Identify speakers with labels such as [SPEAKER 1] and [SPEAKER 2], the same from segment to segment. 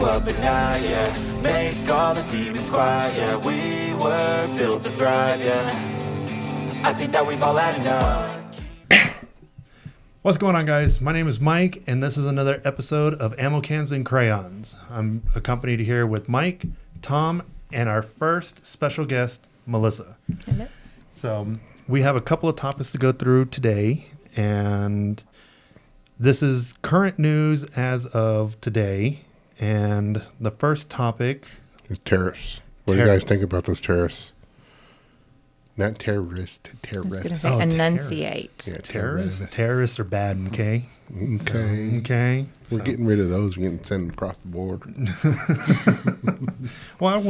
[SPEAKER 1] up at night, yeah. Make all the demons quiet, yeah. We were built to thrive, yeah. I think that we've all had enough.
[SPEAKER 2] What's going on, guys? My name is Mike, and this is another episode of Ammo Cans and Crayons. I'm accompanied here with Mike, Tom, and our first special guest, Melissa.
[SPEAKER 3] Hello.
[SPEAKER 2] So we have a couple of topics to go through today, and this is current news as of today. And the first topic
[SPEAKER 4] is tariffs. What do you guys think about those tariffs? Not terrorist,
[SPEAKER 3] I was going to
[SPEAKER 4] terrorist.
[SPEAKER 3] say enunciate.
[SPEAKER 4] Yeah,
[SPEAKER 2] terrorists are bad, okay?
[SPEAKER 4] Okay.
[SPEAKER 2] Okay.
[SPEAKER 4] We're getting rid of those. We're getting sent them across the board.
[SPEAKER 2] Well,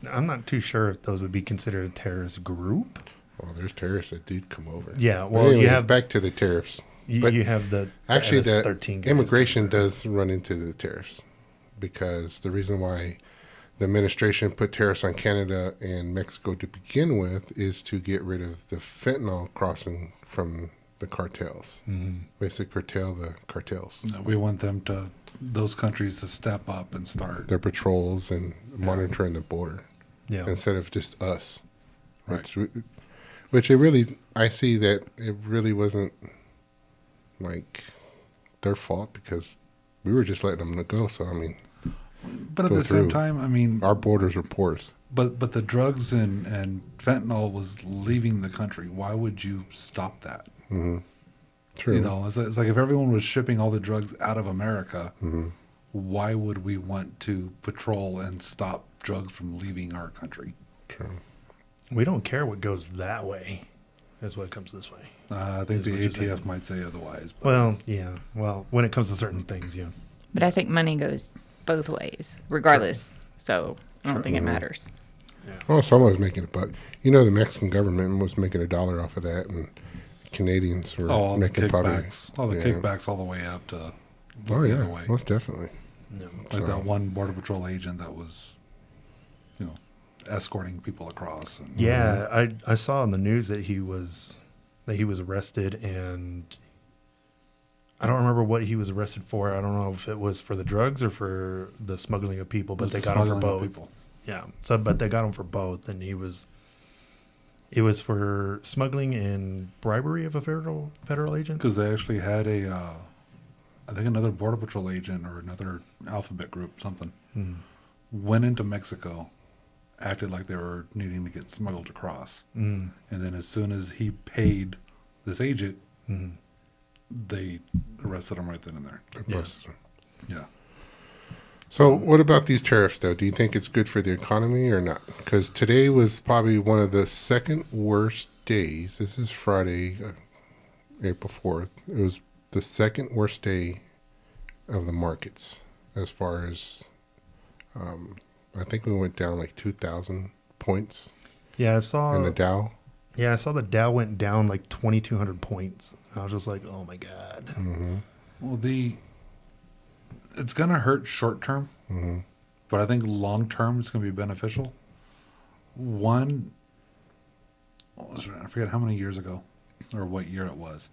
[SPEAKER 2] I'm not too sure if those would be considered a terrorist group.
[SPEAKER 4] Well, there's terrorists that did come over.
[SPEAKER 2] Yeah,
[SPEAKER 4] But
[SPEAKER 2] well,
[SPEAKER 4] anyways,
[SPEAKER 2] you have
[SPEAKER 4] back to the tariffs. But
[SPEAKER 2] you have the
[SPEAKER 4] actually, the
[SPEAKER 2] MS-13 guys
[SPEAKER 4] immigration does run into the tariffs because the reason why the administration put tariffs on Canada and Mexico to begin with is to get rid of the fentanyl crossing from the cartels. Mm-hmm. Basically, curtail the cartels.
[SPEAKER 5] No, we want those countries to step up and start
[SPEAKER 4] their patrols and monitoring the border, instead of just us.
[SPEAKER 5] Right.
[SPEAKER 4] Which I see that it really wasn't like their fault because we were just letting them go. So I mean.
[SPEAKER 5] But at the same time, I mean,
[SPEAKER 4] our borders are porous.
[SPEAKER 5] But the drugs and fentanyl was leaving the country. Why would you stop that?
[SPEAKER 4] Mm-hmm. True.
[SPEAKER 5] You know, it's like if everyone was shipping all the drugs out of America, why would we want to patrol and stop drugs from leaving our country?
[SPEAKER 4] True.
[SPEAKER 2] We don't care what goes that way. That's what comes this way.
[SPEAKER 5] I think the ATF might say otherwise. But.
[SPEAKER 2] Well, yeah. Well, when it comes to certain things, yeah.
[SPEAKER 3] But I think money goes both ways, regardless. So I don't think it matters.
[SPEAKER 2] Yeah.
[SPEAKER 4] Well, someone was making a buck. You know, the Mexican government was making $1 off of that, and Canadians were making probably
[SPEAKER 5] kickbacks all the way up to the other way.
[SPEAKER 4] Most definitely.
[SPEAKER 2] No.
[SPEAKER 5] Like that one Border Patrol agent that was, escorting people across. And,
[SPEAKER 2] I saw in the news that he was arrested, and I don't remember what he was arrested for. I don't know if it was for the drugs or for the smuggling of people, but they got him for both. Yeah. So, but they got him for both, and it was for smuggling and bribery of a federal agent.
[SPEAKER 5] Because they actually had I think another Border Patrol agent or another alphabet group, something, went into Mexico, acted like they were needing to get smuggled across, and then as soon as he paid this agent. They arrested him right then and there. Yeah.
[SPEAKER 4] So what about these tariffs, though? Do you think it's good for the economy or not? Because today was probably one of the second worst days. This is Friday, April 4th. It was the second worst day of the markets as far as, I think we went down like 2,000 points.
[SPEAKER 2] Yeah, I saw.
[SPEAKER 4] In the Dow.
[SPEAKER 2] Yeah, I saw the Dow went down like 2,200 points. I was just like, oh my God.
[SPEAKER 4] Mm-hmm.
[SPEAKER 5] Well, it's going to hurt short term, but I think long term it's going to be beneficial. One, I forget how many years ago or what year it was,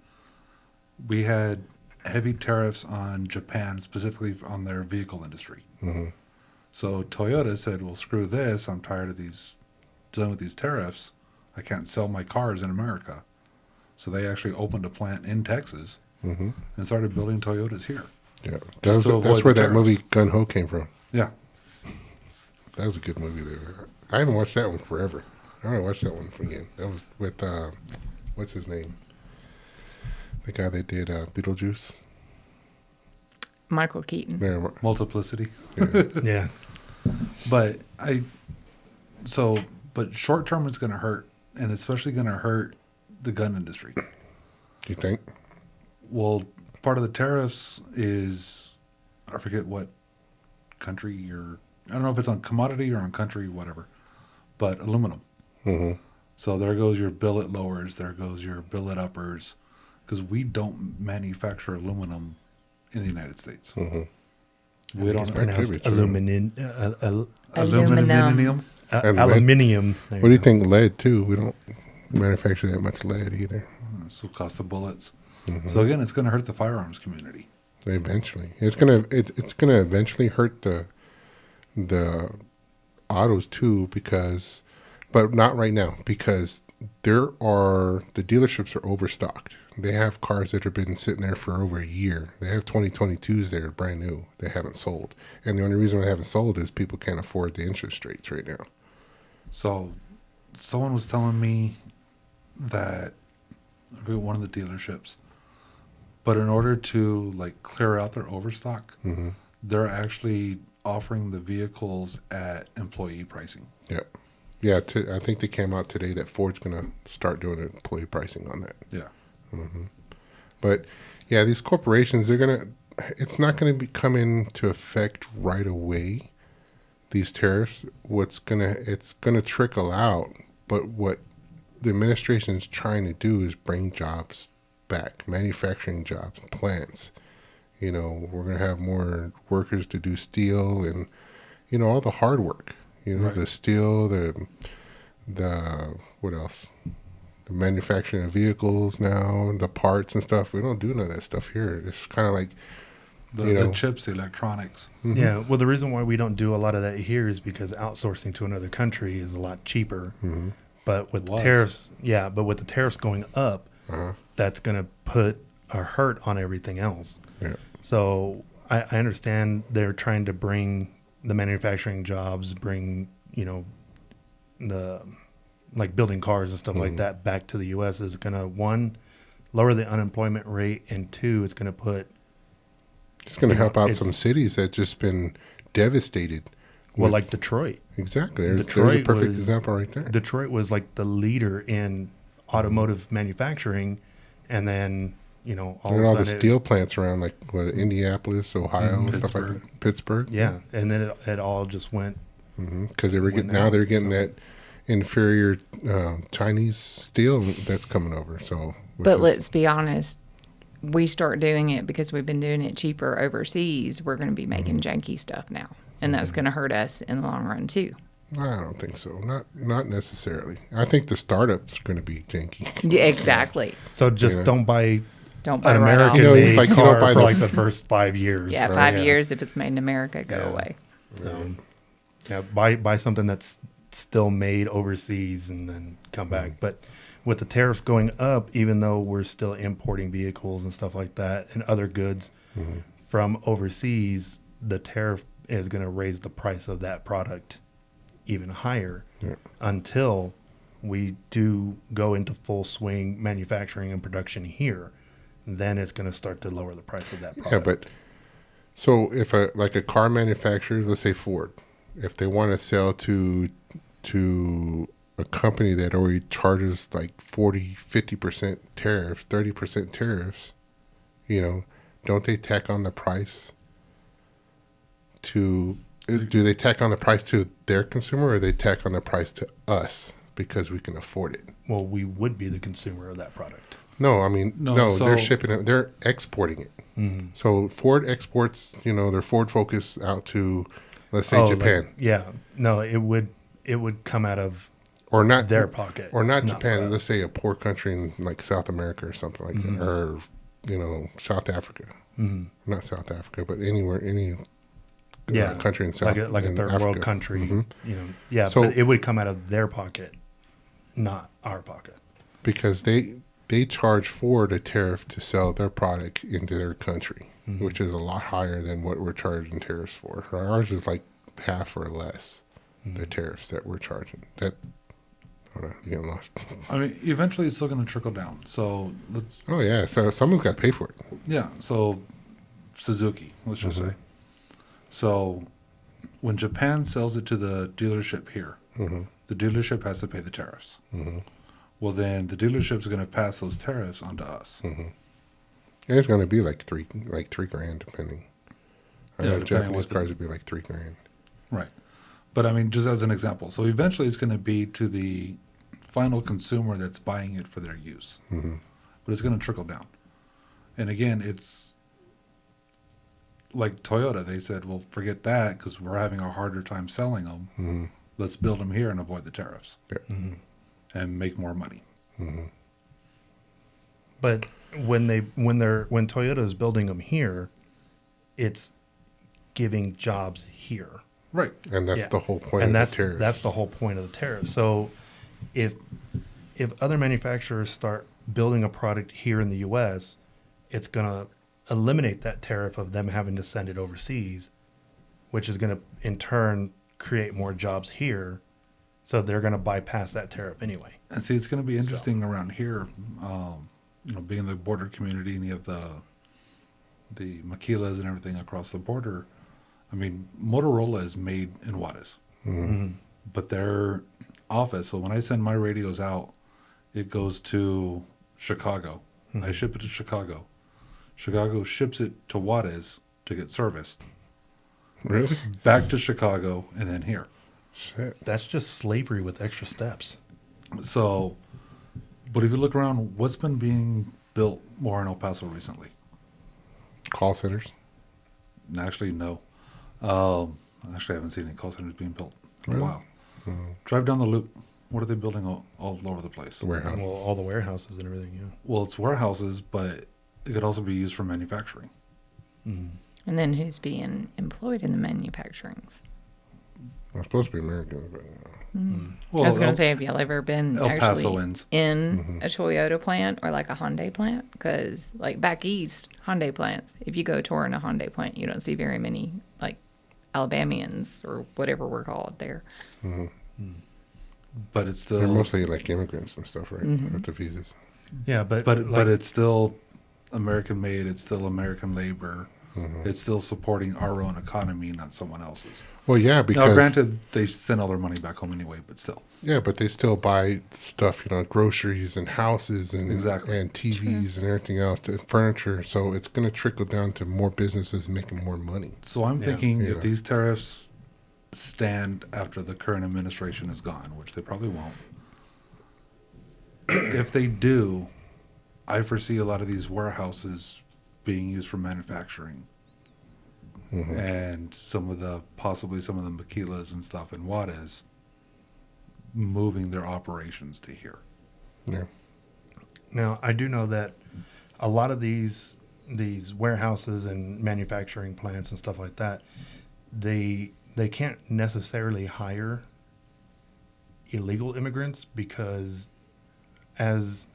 [SPEAKER 5] we had heavy tariffs on Japan, specifically on their vehicle industry. Mm-hmm. So Toyota said, well, screw this. I'm tired of dealing with these tariffs. I can't sell my cars in America. So they actually opened a plant in Texas and started building Toyotas here.
[SPEAKER 4] Yeah, that's where that movie Gun Ho came from.
[SPEAKER 5] Yeah.
[SPEAKER 4] That was a good movie there. I haven't watched that one forever. I want to watch that one again. That was with, what's his name? The guy that did Beetlejuice.
[SPEAKER 3] Michael Keaton.
[SPEAKER 4] There,
[SPEAKER 5] Multiplicity.
[SPEAKER 4] Yeah.
[SPEAKER 2] Yeah.
[SPEAKER 5] But short term it's going to hurt, and especially going to hurt the gun industry.
[SPEAKER 4] Do you think?
[SPEAKER 5] Well, part of the tariffs is, I forget what country I don't know if it's on commodity or on country, whatever, but aluminum. Mm-hmm. So there goes your billet lowers, there goes your billet uppers, because we don't manufacture aluminum in the United States. Mm-hmm.
[SPEAKER 2] We don't pronounce aluminum.
[SPEAKER 3] Aluminum.
[SPEAKER 2] Aluminium.
[SPEAKER 4] What do you think? Lead too. We don't manufacture that much lead either.
[SPEAKER 5] So cost of bullets. Mm-hmm. So again, it's going to hurt the firearms community.
[SPEAKER 4] Eventually, it's gonna eventually hurt the autos too, but not right now, because the dealerships are overstocked. They have cars that have been sitting there for over a year. They have 2022s there, brand new. They haven't sold, and the only reason why they haven't sold is people can't afford the interest rates right now.
[SPEAKER 5] So, someone was telling me that I forget one of the dealerships, but in order to like clear out their overstock, they're actually offering the vehicles at employee pricing.
[SPEAKER 4] Yeah, yeah. I think they came out today that Ford's gonna start doing employee pricing on that.
[SPEAKER 5] Yeah.
[SPEAKER 4] But yeah, these corporations, it's not going to be come into effect right away. These tariffs, it's going to trickle out. But what the administration is trying to do is bring jobs back, manufacturing jobs, plants. We're going to have more workers to do steel and, all the hard work,
[SPEAKER 5] Right.
[SPEAKER 4] the steel, the what else? The manufacturing of vehicles now, the parts and stuff. We don't do none of that stuff here. It's kind of like,
[SPEAKER 5] The chips, the electronics.
[SPEAKER 2] Yeah. Well, the reason why we don't do a lot of that here is because outsourcing to another country is a lot cheaper. But with the tariffs going up, that's going to put a hurt on everything else.
[SPEAKER 4] Yeah.
[SPEAKER 2] So I understand they're trying to bring the manufacturing jobs, bring, the like building cars and stuff like that back to the U.S. is going to, one, lower the unemployment rate, and two, it's going to
[SPEAKER 4] help out some cities that just been devastated.
[SPEAKER 2] like Detroit.
[SPEAKER 4] Exactly. There's a perfect example right there.
[SPEAKER 2] Detroit was like the leader in automotive manufacturing, and then,
[SPEAKER 4] all the steel plants around, like Indianapolis, Ohio, and stuff like that. Pittsburgh.
[SPEAKER 2] Yeah, and then it all just went.
[SPEAKER 4] Because they're getting that inferior Chinese steel that's coming over. But
[SPEAKER 3] let's be honest, we start doing it because we've been doing it cheaper overseas. We're going to be making janky stuff now, and that's going to hurt us in the long run too.
[SPEAKER 4] I don't think so. Not necessarily. I think the startups are going to be janky.
[SPEAKER 3] Yeah, exactly.
[SPEAKER 2] So just don't buy
[SPEAKER 3] Don't buy
[SPEAKER 2] an
[SPEAKER 3] right off.
[SPEAKER 2] American made
[SPEAKER 4] you
[SPEAKER 2] car
[SPEAKER 4] don't buy
[SPEAKER 2] for
[SPEAKER 4] the-
[SPEAKER 2] like the first 5 years.
[SPEAKER 3] Yeah,
[SPEAKER 2] So,
[SPEAKER 3] 5 years if it's made in America, go
[SPEAKER 2] Yeah.
[SPEAKER 3] away.
[SPEAKER 2] So, buy something that's still made overseas and then come back. But with the tariffs going up, even though we're still importing vehicles and stuff like that and other goods from overseas, the tariff is going to raise the price of that product even higher until we do go into full swing manufacturing and production here. Then it's going to start to lower the price of that product.
[SPEAKER 4] Yeah, but so if a car manufacturer, let's say Ford, if they want to sell to a company that already charges like 40-50% tariffs, 30% tariffs, don't they tack on the price to? Do they tack on the price to their consumer, or they tack on the price to us because we can afford it?
[SPEAKER 2] Well, we would be the consumer of that product.
[SPEAKER 4] No, I mean,
[SPEAKER 5] No, so-
[SPEAKER 4] they're shipping it. They're exporting it. So Ford exports, their Ford Focus out to, let's say, Japan,
[SPEAKER 2] No, it would come out of
[SPEAKER 4] or not
[SPEAKER 2] their pocket,
[SPEAKER 4] or not
[SPEAKER 2] for
[SPEAKER 4] Japan.
[SPEAKER 2] us.
[SPEAKER 4] Let's say a poor country in like South America or something like that, or South Africa. Not South Africa, but any country in South,
[SPEAKER 2] like a
[SPEAKER 4] in
[SPEAKER 2] third
[SPEAKER 4] Africa.
[SPEAKER 2] world country.
[SPEAKER 4] So-
[SPEAKER 2] but it would come out of their pocket, not our pocket.
[SPEAKER 4] Because they charge Ford a tariff to sell their product into their country, which is a lot higher than what we're charging tariffs for. Ours is like half or less the tariffs that we're charging. Hold on, I'm getting lost.
[SPEAKER 5] I mean, eventually it's still going to trickle down. So let's,
[SPEAKER 4] Oh yeah, so someone's got to pay for it.
[SPEAKER 5] yeah. So Suzuki, let's just say. So when Japan sells it to the dealership here, the dealership has to pay the tariffs. Well, then the dealership's going to pass those tariffs onto us.
[SPEAKER 4] And it's going to be like three grand depending. I
[SPEAKER 5] Yeah,
[SPEAKER 4] know
[SPEAKER 5] depending on
[SPEAKER 4] Japanese
[SPEAKER 5] what the-
[SPEAKER 4] cars would be like $3 grand.
[SPEAKER 5] Right. But I mean, just as an example. So eventually it's going to be to the final consumer that's buying it for their use. But it's going to trickle down. And again, it's like Toyota. They said, well, forget that because we're having a harder time selling them. Let's build them here and avoid the tariffs
[SPEAKER 4] Yeah.
[SPEAKER 5] and make more money.
[SPEAKER 2] But when Toyota is building them here, it's giving jobs here.
[SPEAKER 5] Right.
[SPEAKER 4] And that's
[SPEAKER 2] Yeah.
[SPEAKER 4] the whole point
[SPEAKER 2] And
[SPEAKER 4] of the tariff.
[SPEAKER 2] that's the whole point of the tariff. So if other manufacturers start building a product here in the US, it's going to eliminate that tariff of them having to send it overseas, which is going to in turn create more jobs here. So they're going to bypass that tariff anyway.
[SPEAKER 5] And see, it's going to be interesting around here, being in the border community, and you have the maquilas and everything across the border. I mean, Motorola is made in Juarez, but their office. So when I send my radios out, it goes to Chicago. I ship it to Chicago. Chicago ships it to Juarez to get serviced.
[SPEAKER 4] Really?
[SPEAKER 5] Back to Chicago and then here.
[SPEAKER 4] Shit.
[SPEAKER 2] That's just slavery with extra steps.
[SPEAKER 5] So, but if you look around, what's been being built more in El Paso recently?
[SPEAKER 4] Call centers?
[SPEAKER 5] Actually, no. Actually, I haven't seen any call centers being built in a
[SPEAKER 4] Really?
[SPEAKER 5] while. Drive down the loop. What are they building all over the place?
[SPEAKER 4] The warehouses.
[SPEAKER 2] Well, all the warehouses and everything, yeah.
[SPEAKER 5] Well, it's warehouses, but it could also be used for manufacturing.
[SPEAKER 3] And then who's being employed in the manufacturings?
[SPEAKER 4] I'm supposed to be American, but
[SPEAKER 5] Well,
[SPEAKER 3] I was going to say, have y'all ever been
[SPEAKER 5] El
[SPEAKER 3] actually
[SPEAKER 5] Pasoans.
[SPEAKER 3] in a Toyota plant or like a Hyundai plant? Because like back east, Hyundai plants, if you go touring a Hyundai plant, you don't see very many like Alabamians or whatever we're called there.
[SPEAKER 5] But it's still
[SPEAKER 4] they're mostly like immigrants and stuff, right? With the visas.
[SPEAKER 2] Yeah, but
[SPEAKER 5] but it's still American made. It's still American labor. It's still supporting our own economy, not someone else's.
[SPEAKER 4] Well, yeah,
[SPEAKER 5] Now,
[SPEAKER 4] because
[SPEAKER 5] granted, they send all their money back home anyway, but still.
[SPEAKER 4] yeah, but they still buy stuff, groceries and houses and
[SPEAKER 5] Exactly.
[SPEAKER 4] and TVs and everything else, furniture. So it's going to trickle down to more businesses making more money.
[SPEAKER 5] So I'm thinking
[SPEAKER 4] Yeah.
[SPEAKER 5] if these tariffs stand after the current administration is gone, which they probably won't, if they do, I foresee a lot of these warehouses being used for manufacturing. And possibly some of the maquilas and stuff in Juarez moving their operations to here.
[SPEAKER 4] Yeah.
[SPEAKER 2] now I do know that a lot of these warehouses and manufacturing plants and stuff like that, they can't necessarily hire illegal immigrants because as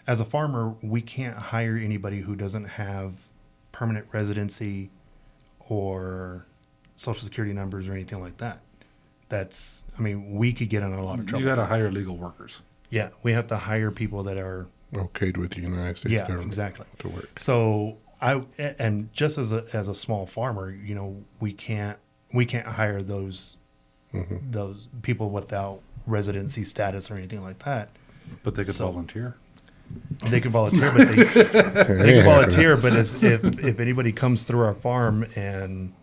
[SPEAKER 2] a farmer, we can't hire anybody who doesn't have permanent residency or social security numbers or anything like that. We could get in a lot of trouble.
[SPEAKER 5] You got to hire legal workers.
[SPEAKER 2] Yeah, we have to hire people that are
[SPEAKER 4] Okayed with the United States
[SPEAKER 2] yeah,
[SPEAKER 4] government
[SPEAKER 2] exactly.
[SPEAKER 4] to work.
[SPEAKER 2] So and just as a small farmer, we can't hire those people without residency status or anything like that.
[SPEAKER 5] But they could
[SPEAKER 2] So-
[SPEAKER 5] volunteer.
[SPEAKER 2] They can volunteer, but they can volunteer. But if anybody comes through our farm and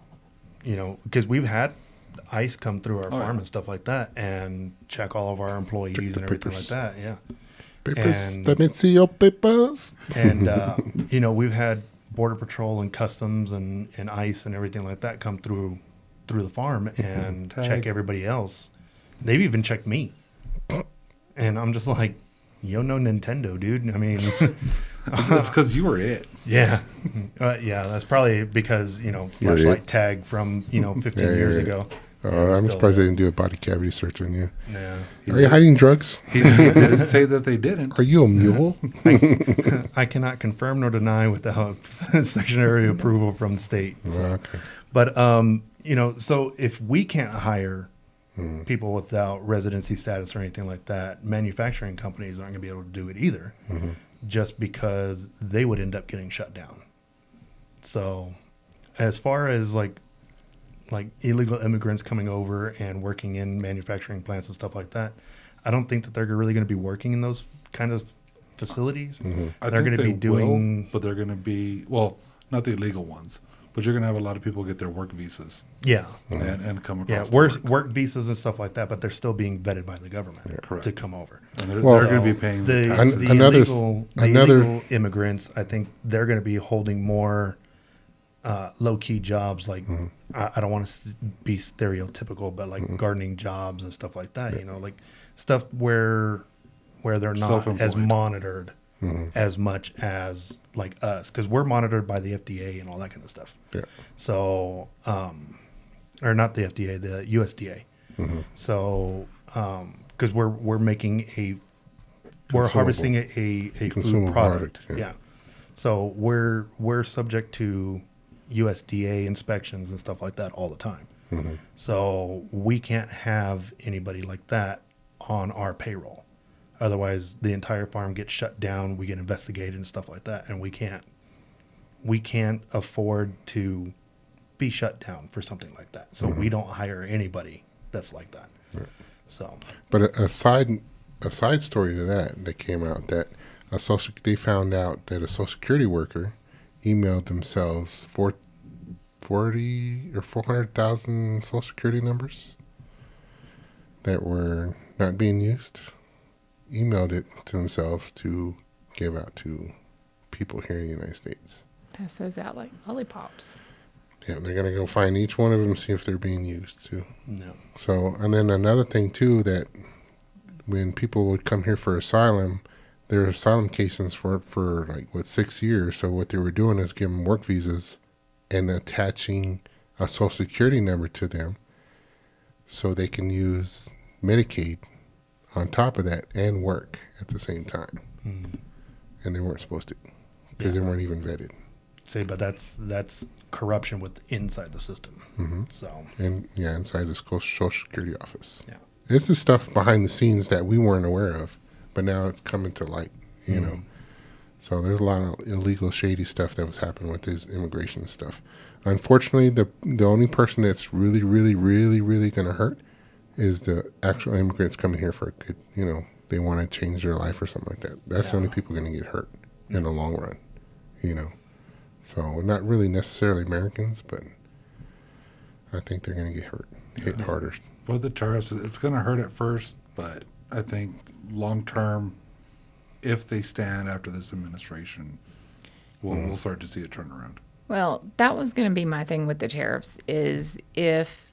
[SPEAKER 2] because we've had ICE come through our farm and stuff like that and check all of our employees
[SPEAKER 4] Check the
[SPEAKER 2] and everything
[SPEAKER 4] papers.
[SPEAKER 2] like that. Yeah.
[SPEAKER 4] Papers.
[SPEAKER 2] And-
[SPEAKER 4] Let me see your papers.
[SPEAKER 2] And, we've had Border Patrol and Customs and ICE and everything like that come through the farm and
[SPEAKER 5] Tag.
[SPEAKER 2] check everybody else. They've even checked me. And I'm just like, yo, no Nintendo, dude. I mean,
[SPEAKER 5] It's because you were it.
[SPEAKER 2] yeah. Yeah, that's probably because, flashlight
[SPEAKER 4] it.
[SPEAKER 2] tag from, 15
[SPEAKER 4] Yeah,
[SPEAKER 2] years
[SPEAKER 4] yeah.
[SPEAKER 2] ago.
[SPEAKER 4] I'm
[SPEAKER 2] Still
[SPEAKER 4] surprised they
[SPEAKER 2] there.
[SPEAKER 4] didn't do a body cavity search on you.
[SPEAKER 2] Yeah.
[SPEAKER 4] Are you hiding drugs?
[SPEAKER 5] He didn't say that they didn't.
[SPEAKER 4] Are you a mule?
[SPEAKER 2] I cannot confirm nor deny without sectionary approval from the state. So.
[SPEAKER 4] Okay.
[SPEAKER 2] But so if we can't hire people without residency status or anything like that, manufacturing companies aren't going to be able to do it either, just because they would end up getting shut down. So, as far as like illegal immigrants coming over and working in manufacturing plants and stuff like that, I don't think that they're really going to be working in those kind of facilities.
[SPEAKER 5] I
[SPEAKER 2] They're
[SPEAKER 5] think
[SPEAKER 2] going to be doing.
[SPEAKER 5] but they're going to be, not the illegal ones, but you're going to have a lot of people get their work visas
[SPEAKER 2] Yeah.
[SPEAKER 5] and come
[SPEAKER 2] Yeah,
[SPEAKER 5] across to
[SPEAKER 2] work visas and stuff like that, but they're still being vetted by the government
[SPEAKER 5] Correct.
[SPEAKER 2] to come over.
[SPEAKER 5] And they're,
[SPEAKER 4] Well,
[SPEAKER 5] they're going to be paying
[SPEAKER 2] the,
[SPEAKER 5] taxes.
[SPEAKER 2] the
[SPEAKER 4] Another-
[SPEAKER 2] illegal immigrants. I think they're going to be holding more low key jobs. Like I don't want to be stereotypical, but like gardening jobs and stuff like that. Like stuff where they're not as
[SPEAKER 5] Self-employed.
[SPEAKER 2] monitored as much as like us, because we're monitored by the FDA and all that kind of stuff.
[SPEAKER 4] Yeah.
[SPEAKER 2] So, or not the FDA, the USDA. So, because we're making we're harvesting a
[SPEAKER 4] Consumable
[SPEAKER 2] food product.
[SPEAKER 4] product, yeah.
[SPEAKER 2] Yeah. So we're subject to USDA inspections and stuff like that all the time. So we can't have anybody like that on our payroll. Otherwise, the entire farm gets shut down. We get investigated and stuff like that, and we can't afford to be shut down for something like that. So we don't hire anybody that's like that.
[SPEAKER 4] Right.
[SPEAKER 2] So,
[SPEAKER 4] But a side story to that came out that they found out that a Social Security worker emailed themselves 40 or 400,000 Social Security numbers that were not being used. Emailed it to themselves to give out to people here in the United States.
[SPEAKER 3] Pass those out like lollipops.
[SPEAKER 4] Yeah, they're going to go find each one of them, see if they're being used too.
[SPEAKER 2] no.
[SPEAKER 4] So, and then another thing too, that when people would come here for asylum, there are asylum cases for like 6 years. So what they were doing is giving them work visas and attaching a Social Security number to them, so they can use Medicaid on top of that and work at the same time. And they weren't supposed to, because they weren't even vetted.
[SPEAKER 2] See, but that's corruption with inside the system. So,
[SPEAKER 4] And yeah, inside the Social Security office.
[SPEAKER 2] yeah.
[SPEAKER 4] This is stuff behind the scenes that we weren't aware of, but now it's coming to light, you know. So there's a lot of illegal, shady stuff that was happening with this immigration stuff. Unfortunately, the only person that's really, really, really, really going to hurt is the actual immigrants coming here for a good, you know, they want to change their life or something like that. That's the only people going to get hurt in the long run, you know. So not really necessarily Americans, but I think they're going to get hit harder.
[SPEAKER 5] With the tariffs, it's going to hurt at first, but I think long term, if they stand after this administration, we'll start to see a turnaround.
[SPEAKER 3] Well, that was going to be my thing with the tariffs, is if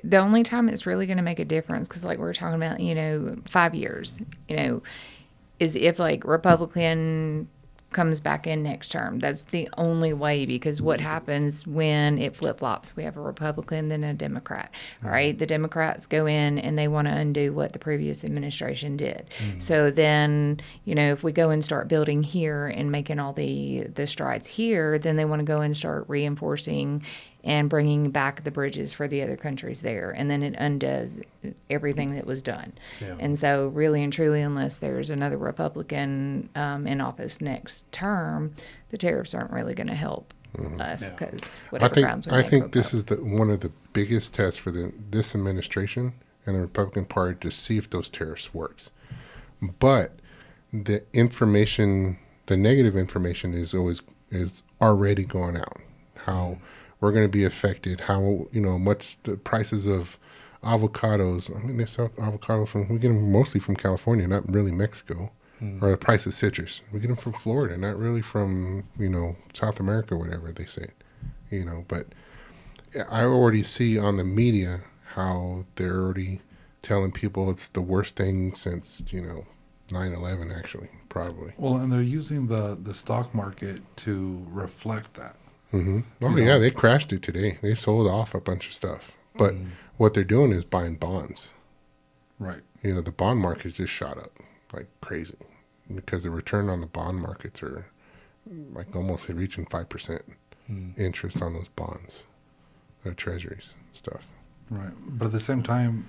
[SPEAKER 3] the only time it's really going to make a difference, because like we were talking about, 5 years, is if like Republican comes back in next term. That's the only way, because what happens when it flip-flops? We have a Republican, then a Democrat, all right? The Democrats go in and they want to undo what the previous administration did. So then, if we go and start building here and making all the strides here, then they want to go and start reinforcing and bringing back the bridges for the other countries there. And then it undoes everything that was done.
[SPEAKER 2] Yeah.
[SPEAKER 3] And so really and truly, unless there's another Republican in office next term, the tariffs aren't really going to help us, because whatever grounds we
[SPEAKER 4] I
[SPEAKER 3] make
[SPEAKER 4] think
[SPEAKER 3] will
[SPEAKER 4] this
[SPEAKER 3] go.
[SPEAKER 4] is one of the biggest tests for this administration and the Republican Party to see if those tariffs works. But the information, the negative information is already going out. How we're going to be affected, how much the prices of avocados. I mean, they sell avocados we get them mostly from California, not really Mexico. Or the price of citrus, we get them from Florida, not really from South America or whatever they say. But I already see on the media how they're already telling people it's the worst thing since 9/11, actually, probably.
[SPEAKER 5] Well, and they're using the stock market to reflect that.
[SPEAKER 4] Oh yeah, they crashed it today. They sold off a bunch of stuff, but what they're doing is buying bonds.
[SPEAKER 5] Right.
[SPEAKER 4] The bond market's just shot up like crazy, because the return on the bond markets are like almost reaching 5% interest on those bonds, treasuries stuff.
[SPEAKER 5] Right. But at the same time,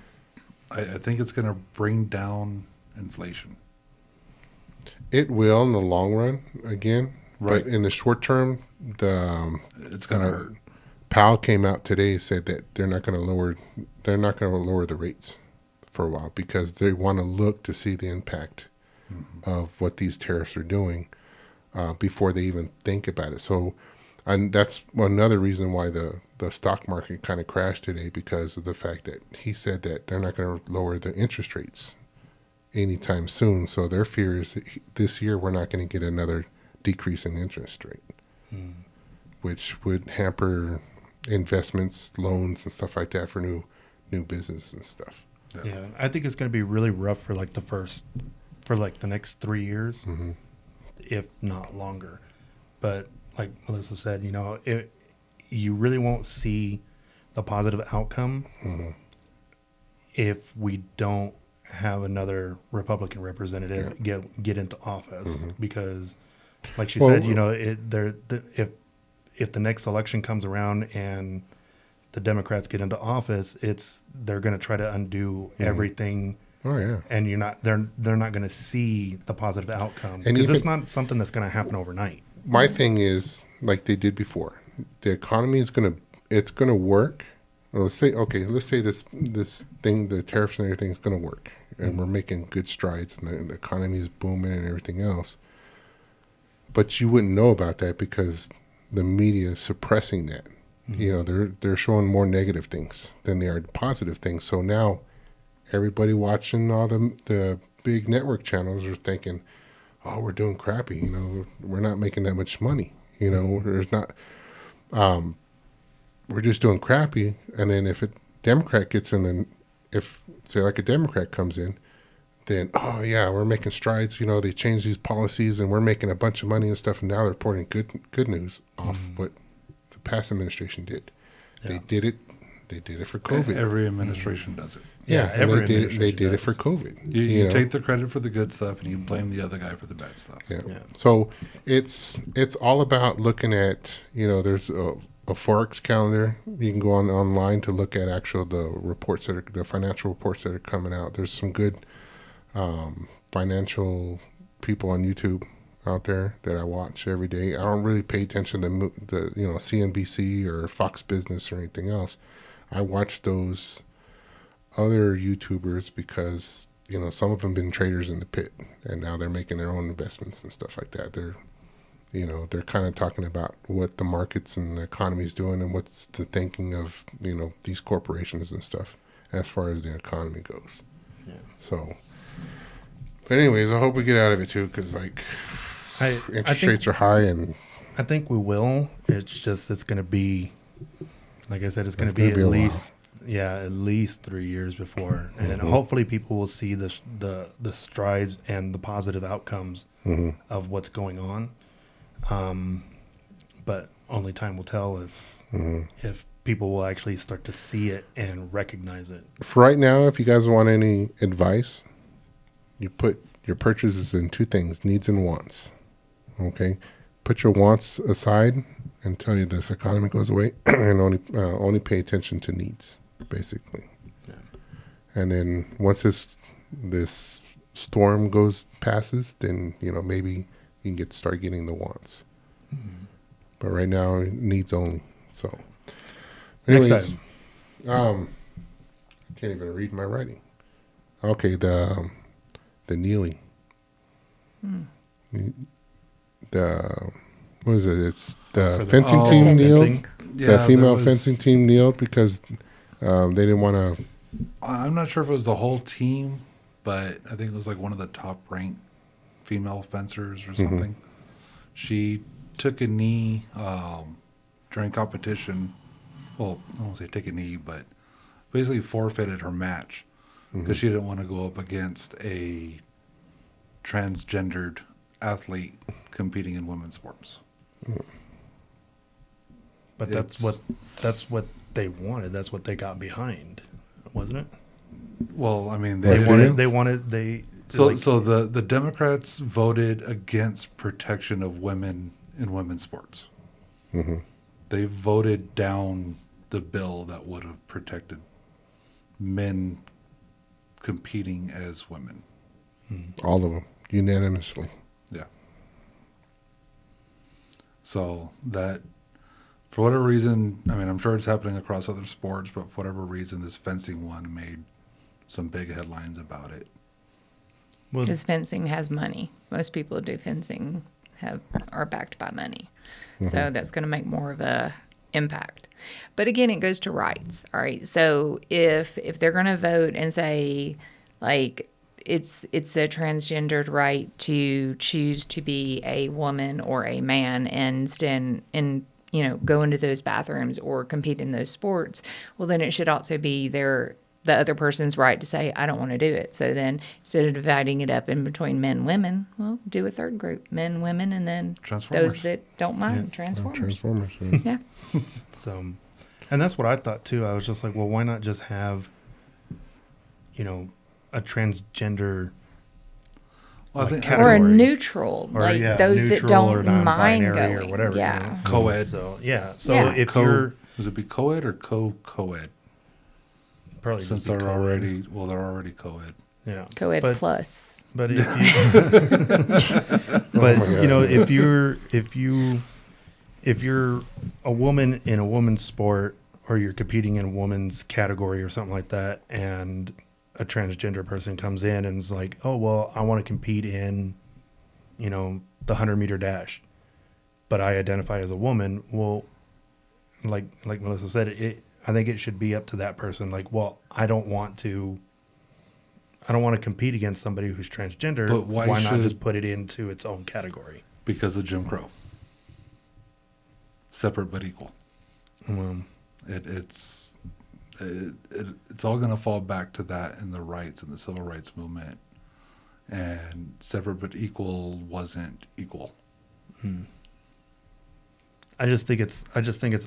[SPEAKER 5] I think it's going to bring down inflation.
[SPEAKER 4] It will in the long run again,
[SPEAKER 5] Right.
[SPEAKER 4] but in the short term,
[SPEAKER 5] It's going to hurt.
[SPEAKER 4] Powell came out today and said that they're not going to lower the rates for a while, because they want to look to see the impact of what these tariffs are doing before they even think about it. So, and that's another reason why the stock market kind of crashed today, because of the fact that he said that they're not going to lower the interest rates anytime soon. So their fear is that this year we're not going to get another decrease in interest rate, which would hamper investments, loans, and stuff like that for new business and stuff.
[SPEAKER 2] Yeah, I think it's going to be really rough for like the next 3 years. if not longer. But like Melissa said, you really won't see the positive outcome if we don't have another Republican representative get into office, because, like she said, if the next election comes around and the Democrats get into office, they're going to try to undo everything.
[SPEAKER 4] Oh yeah,
[SPEAKER 2] and they're not going to see the positive outcome,
[SPEAKER 4] And
[SPEAKER 2] because it's
[SPEAKER 4] even-
[SPEAKER 2] not something that's going to happen overnight.
[SPEAKER 4] my thing is like they did before. The economy is gonna work. Well, let's say this thing, the tariffs and everything is gonna work, and we're making good strides, and the economy is booming and everything else. But you wouldn't know about that because the media is suppressing that. They're showing more negative things than they are positive things. So now everybody watching all the big network channels are thinking, oh, we're doing crappy. We're not making that much money. There's not. We're just doing crappy. And then if a Democrat gets in, and if say like a Democrat comes in, then oh yeah, we're making strides. They changed these policies and we're making a bunch of money and stuff. And now they're reporting good news off what the past administration did.
[SPEAKER 2] Yeah.
[SPEAKER 4] They did it. They did it for COVID.
[SPEAKER 5] Every administration does it.
[SPEAKER 2] Yeah,
[SPEAKER 4] and
[SPEAKER 2] every
[SPEAKER 4] they
[SPEAKER 2] administration
[SPEAKER 4] did it
[SPEAKER 2] does.
[SPEAKER 4] for COVID.
[SPEAKER 5] You take the credit for the good stuff and you blame the other guy for the bad stuff.
[SPEAKER 4] Yeah.
[SPEAKER 2] Yeah.
[SPEAKER 4] So it's all about looking at, there's a Forex calendar. You can go online to look at the financial reports that are coming out. There's some good financial people on YouTube out there that I watch every day. I don't really pay attention to the CNBC or Fox Business or anything else. I watch those other YouTubers because some of them been traders in the pit and now they're making their own investments and stuff like that. They're kind of talking about what the markets and the economy is doing and what's the thinking of these corporations and stuff as far as the economy goes.
[SPEAKER 2] Yeah.
[SPEAKER 4] So, but anyways, I hope we get out of it too, because interest rates are high, and
[SPEAKER 2] I think we will. It's going to be, like I said, it's going to
[SPEAKER 4] It's
[SPEAKER 2] be
[SPEAKER 4] gonna
[SPEAKER 2] at
[SPEAKER 4] be a
[SPEAKER 2] least. Yeah, at least 3 years before, and hopefully people will see the strides and the positive outcomes of what's going on. But only time will tell if people will actually start to see it and recognize it.
[SPEAKER 4] for right now, if you guys want any advice, you put your purchases in two things: needs and wants. Okay, put your wants aside until this economy goes away, and only pay attention to needs, basically.
[SPEAKER 2] Yeah.
[SPEAKER 4] And then once this storm passes, then maybe you can start getting the wants. But right now, needs only. So,
[SPEAKER 2] Next
[SPEAKER 4] anyways,
[SPEAKER 2] item.
[SPEAKER 4] can't even read my writing. Okay, the kneeling. The what is it? It's the
[SPEAKER 2] For the-
[SPEAKER 4] fencing team
[SPEAKER 3] fencing.
[SPEAKER 4] kneeled.
[SPEAKER 5] Yeah,
[SPEAKER 4] The female
[SPEAKER 5] there was-
[SPEAKER 4] fencing team kneeled because they didn't want to.
[SPEAKER 5] I'm not sure if it was the whole team, but I think it was like one of the top ranked female fencers or something. She took a knee during competition. Well, I won't say take a knee, but basically forfeited her match because she didn't want to go up against a transgendered athlete competing in women's sports.
[SPEAKER 2] But that's what they wanted. That's what they got behind, wasn't it?
[SPEAKER 5] Well, I mean,
[SPEAKER 2] So like-
[SPEAKER 5] So the Democrats voted against protection of women in women's sports. They voted down the bill that would have protected men competing as women.
[SPEAKER 4] All of them unanimously.
[SPEAKER 5] Yeah. So that, for whatever reason, I mean, I'm sure it's happening across other sports, but for whatever reason, this fencing one made some big headlines about it.
[SPEAKER 2] well,
[SPEAKER 3] Because fencing has money. Most people who do fencing are backed by money. So that's going to make more of a impact. But again, it goes to rights. All right. So if they're going to vote and say, like, it's a transgendered right to choose to be a woman or a man and stand and go into those bathrooms or compete in those sports, well, then it should also be their the other person's right to say, I don't want to do it. So then instead of dividing it up in between men and women, well, do a third group, men, women, and then
[SPEAKER 5] Transformers.
[SPEAKER 3] those that don't mind,
[SPEAKER 2] Yeah.
[SPEAKER 3] Transformers.
[SPEAKER 4] Transformers.
[SPEAKER 3] Yeah.
[SPEAKER 2] So, and that's what I thought too. I was just like, well, why not just have, a transgender
[SPEAKER 5] Well, I
[SPEAKER 2] like
[SPEAKER 5] think
[SPEAKER 3] Or a
[SPEAKER 2] category.
[SPEAKER 3] neutral,
[SPEAKER 2] Or,
[SPEAKER 3] like
[SPEAKER 2] yeah,
[SPEAKER 3] those that
[SPEAKER 2] neutral or
[SPEAKER 3] don't mind
[SPEAKER 2] non-binary
[SPEAKER 3] going.
[SPEAKER 2] or whatever.
[SPEAKER 3] Yeah.
[SPEAKER 5] Co-ed.
[SPEAKER 2] So yeah. So
[SPEAKER 3] Yeah.
[SPEAKER 2] if you're
[SPEAKER 5] Does it be co-ed or co-ed?
[SPEAKER 2] probably
[SPEAKER 5] Since
[SPEAKER 2] just be
[SPEAKER 5] they're
[SPEAKER 2] co-ed.
[SPEAKER 5] they're already co-ed.
[SPEAKER 2] yeah
[SPEAKER 3] Co-ed
[SPEAKER 2] but,
[SPEAKER 3] plus.
[SPEAKER 2] But if you, but
[SPEAKER 4] my God.
[SPEAKER 2] if you're a woman in a woman's sport, or you're competing in a woman's category or something like that, and a transgender person comes in and is like, oh well, I want to compete in, the 100-meter dash, but I identify as a woman. Well, like Melissa said, I think it should be up to that person. Like, well, I don't want to compete against somebody who's transgender.
[SPEAKER 5] But why
[SPEAKER 2] not
[SPEAKER 5] should-
[SPEAKER 2] just put it into its own category?
[SPEAKER 5] Because of Jim Crow. Separate but equal. It's all going to fall back to that in the rights and the civil rights movement. And separate but equal wasn't equal.
[SPEAKER 2] I just think it's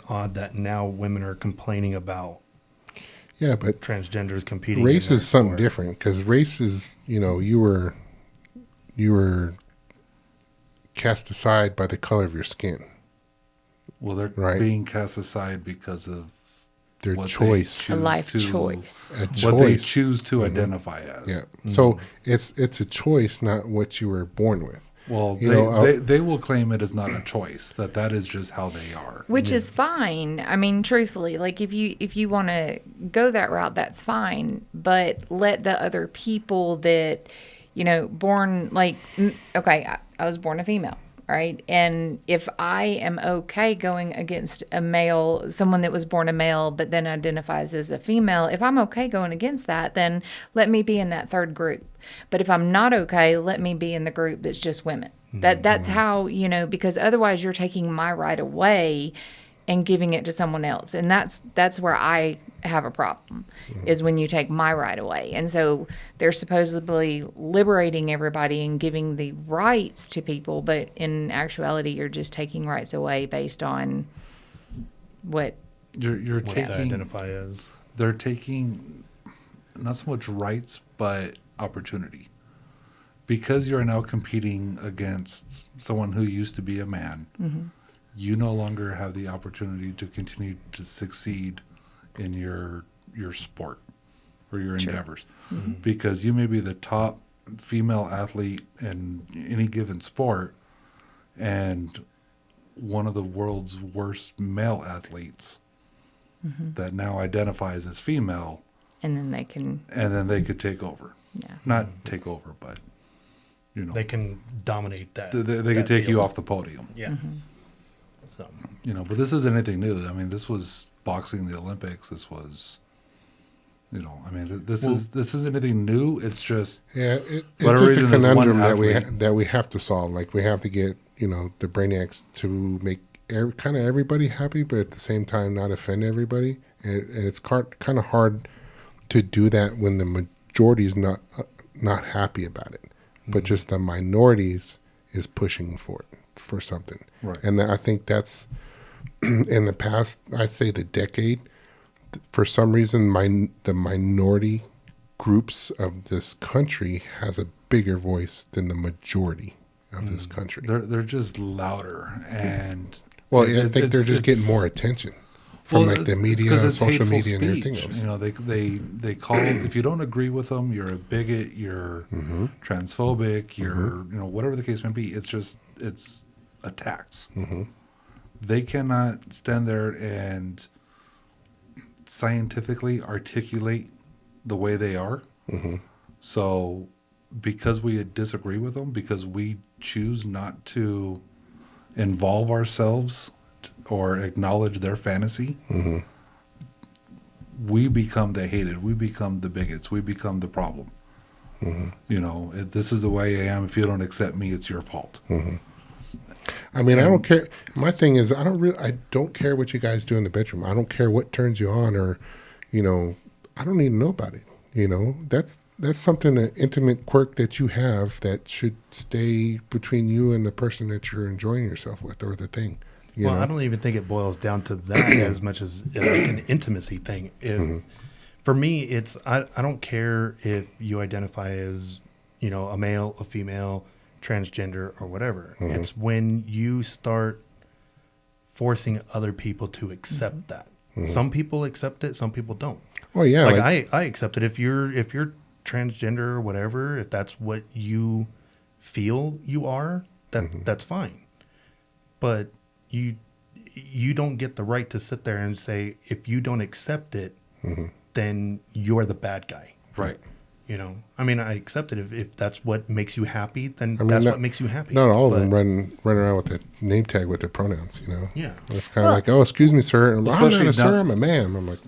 [SPEAKER 2] odd that now women are complaining about
[SPEAKER 4] Yeah, but
[SPEAKER 2] transgenders competing.
[SPEAKER 4] race
[SPEAKER 2] in their
[SPEAKER 4] is something
[SPEAKER 2] sport.
[SPEAKER 4] different because race is, you were cast aside by the color of your skin,
[SPEAKER 5] Well, they're
[SPEAKER 4] Right.
[SPEAKER 5] being cast aside because of
[SPEAKER 4] their
[SPEAKER 5] what
[SPEAKER 4] choice.
[SPEAKER 5] they
[SPEAKER 3] A
[SPEAKER 5] choose
[SPEAKER 3] life
[SPEAKER 5] to-
[SPEAKER 3] choice.
[SPEAKER 4] A
[SPEAKER 5] What they
[SPEAKER 4] choice.
[SPEAKER 5] choose to identify as.
[SPEAKER 4] Yeah. So it's a choice, not what you were born with.
[SPEAKER 5] Well,
[SPEAKER 4] You know,
[SPEAKER 5] they will claim it is not a choice, that is just how they are.
[SPEAKER 3] Which is fine. I mean, truthfully, like if you want to go that route, that's fine. But let the other people that, born like, okay, I was born a female, right? And if I am okay going against a male, someone that was born a male but then identifies as a female, if I'm okay going against that, then let me be in that third group. But if I'm not okay, let me be in the group that's just women. That's how, because otherwise you're taking my right away and giving it to someone else. And that's where I have a problem, is when you take my right away. And so they're supposedly liberating everybody and giving the rights to people, but in actuality you're just taking rights away based on what
[SPEAKER 5] You're
[SPEAKER 2] What they
[SPEAKER 5] taking
[SPEAKER 2] identify as.
[SPEAKER 5] they're taking not so much rights but opportunity, because you're now competing against someone who used to be a man. You no longer have the opportunity to continue to succeed in your sport or your endeavors, because you may be the top female athlete in any given sport and one of the world's worst male athletes that now identifies as female,
[SPEAKER 3] and then they
[SPEAKER 5] could take over.
[SPEAKER 3] yeah.
[SPEAKER 5] Not take over, but
[SPEAKER 2] They can dominate that.
[SPEAKER 5] they could take you off the podium.
[SPEAKER 2] Yeah. So
[SPEAKER 5] But this isn't anything new. I mean, this was boxing, the Olympics. This was, this isn't anything new. It's just
[SPEAKER 4] Yeah, it's
[SPEAKER 5] Whatever
[SPEAKER 4] just a
[SPEAKER 5] reason, there's one
[SPEAKER 4] conundrum
[SPEAKER 5] athlete.
[SPEAKER 4] that we have to solve. Like we have to get the brainiacs to make kind of everybody happy, but at the same time not offend everybody. And it's kind of hard to do that when the majority is not happy about it, but just the minorities is pushing for something.
[SPEAKER 5] Right.
[SPEAKER 4] And I think that's in the past, I'd say the decade. For some reason, the minority groups of this country has a bigger voice than the majority of this country.
[SPEAKER 5] they're just louder, and
[SPEAKER 4] Well, I think they're just getting more attention from like the
[SPEAKER 5] it's
[SPEAKER 4] media,
[SPEAKER 5] 'cause it's
[SPEAKER 4] social
[SPEAKER 5] hateful
[SPEAKER 4] media, and everything
[SPEAKER 5] speech.
[SPEAKER 4] else.
[SPEAKER 5] They call, if you don't agree with them, you're a bigot, you're transphobic, you're whatever the case may be. It's attacks. They cannot stand there and scientifically articulate the way they are. So because we disagree with them, because we choose not to involve ourselves or acknowledge their fantasy, we become the hated. We become the bigots. We become the problem. This is the way I am. If you don't accept me, it's your fault.
[SPEAKER 4] I mean, I don't care. My thing is, I don't care what you guys do in the bedroom. I don't care what turns you on, or, I don't need to know about it. That's something, an intimate quirk that you have that should stay between you and the person that you're enjoying yourself with, or the thing.
[SPEAKER 2] Well, I don't even think it boils down to that as much as like an intimacy thing. For me, it's I don't care if you identify as, a male, a female, transgender, or whatever. It's when you start forcing other people to accept that. Some people accept it, some people don't.
[SPEAKER 4] Well, yeah,
[SPEAKER 2] like I accept it. If you're transgender or whatever, if that's what you feel you are, that's fine. But you don't get the right to sit there and say, if you don't accept it, then you're the bad guy.
[SPEAKER 5] Right.
[SPEAKER 2] I accept it. If that's what makes you happy, then that's what makes you happy.
[SPEAKER 4] Not all of them run around with a name tag with their pronouns,
[SPEAKER 2] Yeah.
[SPEAKER 4] It's kind of like, oh, excuse me, sir. I'm not a sir, I'm a ma'am. I'm like,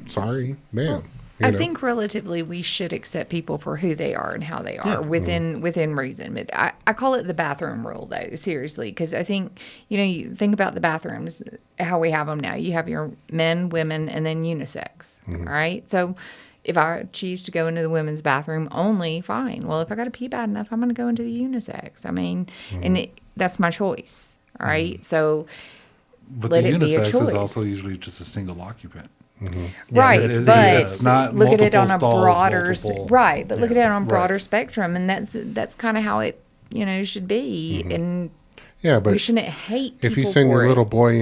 [SPEAKER 4] sorry, ma'am.
[SPEAKER 3] I think relatively we should accept people for who they are and how they are within reason. But I call it the bathroom rule, though, seriously, because I think, you think about the bathrooms, how we have them now. You have your men, women, and then unisex, all right? So if I choose to go into the women's bathroom only, fine. Well, if I got to pee bad enough, I'm going to go into the unisex. And that's my choice, all right? So
[SPEAKER 5] but
[SPEAKER 3] let
[SPEAKER 5] the
[SPEAKER 3] it be a
[SPEAKER 5] unisex
[SPEAKER 3] choice.
[SPEAKER 5] is also usually just a single occupant.
[SPEAKER 3] Right, but
[SPEAKER 5] it's not
[SPEAKER 3] look at it on a
[SPEAKER 5] multiple
[SPEAKER 3] broader
[SPEAKER 5] stalls,
[SPEAKER 3] right. But look at it on a broader
[SPEAKER 5] Right.
[SPEAKER 3] spectrum, and that's kind of how it should be. And
[SPEAKER 4] yeah, but
[SPEAKER 3] we shouldn't hate people
[SPEAKER 4] if you send
[SPEAKER 3] for
[SPEAKER 4] your
[SPEAKER 3] it.
[SPEAKER 4] little boy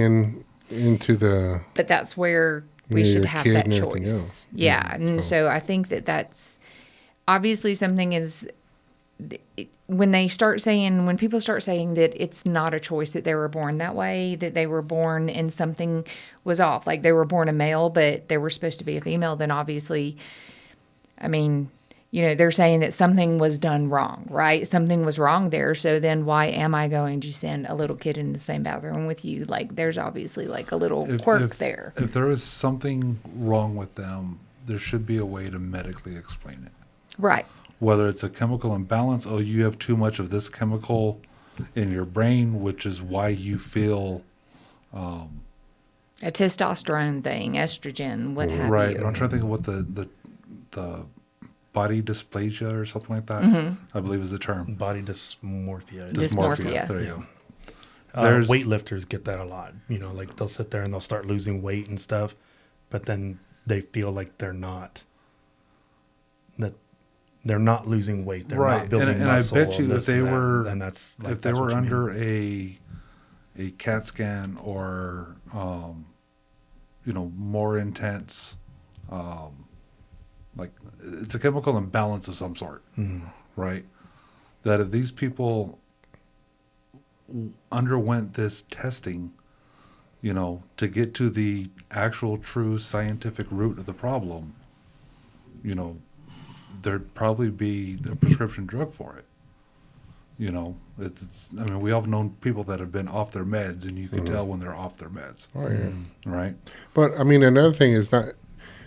[SPEAKER 4] into the
[SPEAKER 3] But that's where we
[SPEAKER 4] your
[SPEAKER 3] should have
[SPEAKER 4] kid
[SPEAKER 3] that
[SPEAKER 4] and everything
[SPEAKER 3] choice.
[SPEAKER 4] else.
[SPEAKER 3] Yeah, and so I think that's obviously something is. When people start saying that it's not a choice, that they were born that way, that they were born and something was off, like they were born a male but they were supposed to be a female, then obviously, they're saying that something was done wrong, right? Something was wrong there. So then why am I going to send a little kid in the same bathroom with you? Like there's obviously like a little quirk there.
[SPEAKER 5] If there is something wrong with them, there should be a way to medically explain it.
[SPEAKER 3] Right.
[SPEAKER 5] Whether it's a chemical imbalance, you have too much of this chemical in your brain, which is why you feel
[SPEAKER 3] A testosterone thing, estrogen, what have
[SPEAKER 5] right.
[SPEAKER 3] you.
[SPEAKER 5] But I'm trying to think of what the body dysplasia or something like that, I believe is the term.
[SPEAKER 2] Body dysmorphia.
[SPEAKER 3] Dysmorphia.
[SPEAKER 5] There you go.
[SPEAKER 2] Weightlifters get that a lot. Like they'll sit there and they'll start losing weight and stuff, but then they feel like they're not losing weight. They're not building muscle.
[SPEAKER 5] And I bet you
[SPEAKER 2] if
[SPEAKER 5] they were under a CAT scan or more intense, like it's a chemical imbalance of some sort, right? That if these people underwent this testing, to get to the actual true scientific root of the problem, there'd probably be a prescription drug for it. We all known people that have been off their meds, and you can tell when they're off their meds.
[SPEAKER 4] Oh yeah.
[SPEAKER 5] Right.
[SPEAKER 4] But another thing is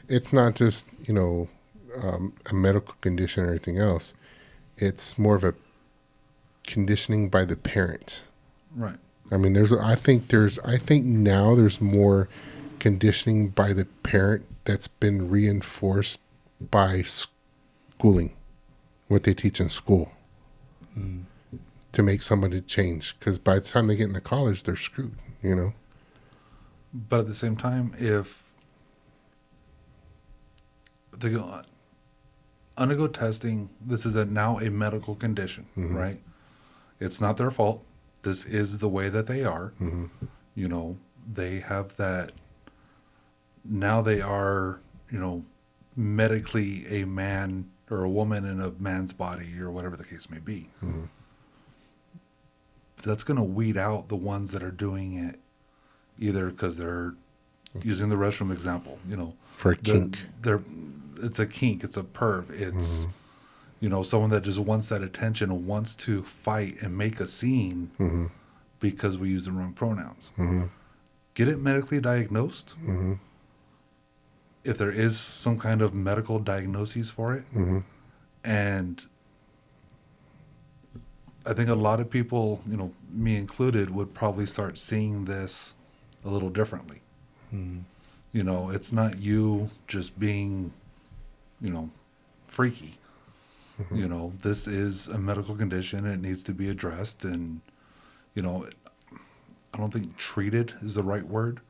[SPEAKER 4] it's not just a medical condition or anything else. It's more of a conditioning by the parent.
[SPEAKER 5] Right.
[SPEAKER 4] I think now there's more conditioning by the parent that's been reinforced by schooling, what they teach in school, to make somebody change. Because by the time they get into college, they're screwed,
[SPEAKER 5] But at the same time, if they go undergo testing, this is now a medical condition, right? It's not their fault. This is the way that they are. They have that. Now they are, medically a man or a woman in a man's body or whatever the case may be. That's going to weed out the ones that are doing it either because they're using the restroom example,
[SPEAKER 4] for a kink.
[SPEAKER 5] It's a kink. It's a perv. It's, someone that just wants that attention and wants to fight and make a scene because we use the wrong pronouns. Get it medically diagnosed. If there is some kind of medical diagnoses for it. And I think a lot of people, me included, would probably start seeing this a little differently. It's not you just being freaky. This is a medical condition. It needs to be addressed. And, I don't think treated is the right word,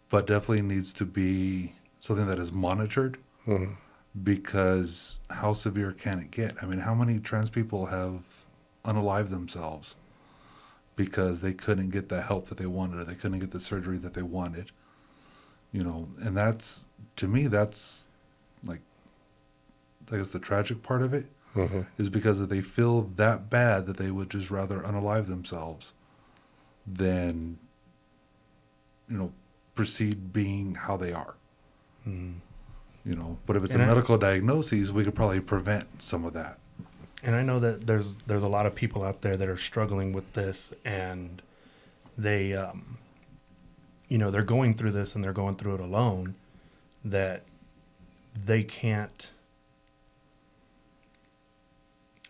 [SPEAKER 5] but definitely needs to be something that is monitored, because how severe can it get? I mean, how many trans people have unalived themselves because they couldn't get the help that they wanted, or they couldn't get the surgery that they wanted? And that's, to me, that's like, I guess the tragic part of it is because they feel that bad that they would just rather unalive themselves than, proceed being how they are. But if it's a medical diagnosis, we could probably prevent some of that.
[SPEAKER 2] And I know that there's a lot of people out there that are struggling with this, and they, they're going through this and they're going through it alone, that they can't,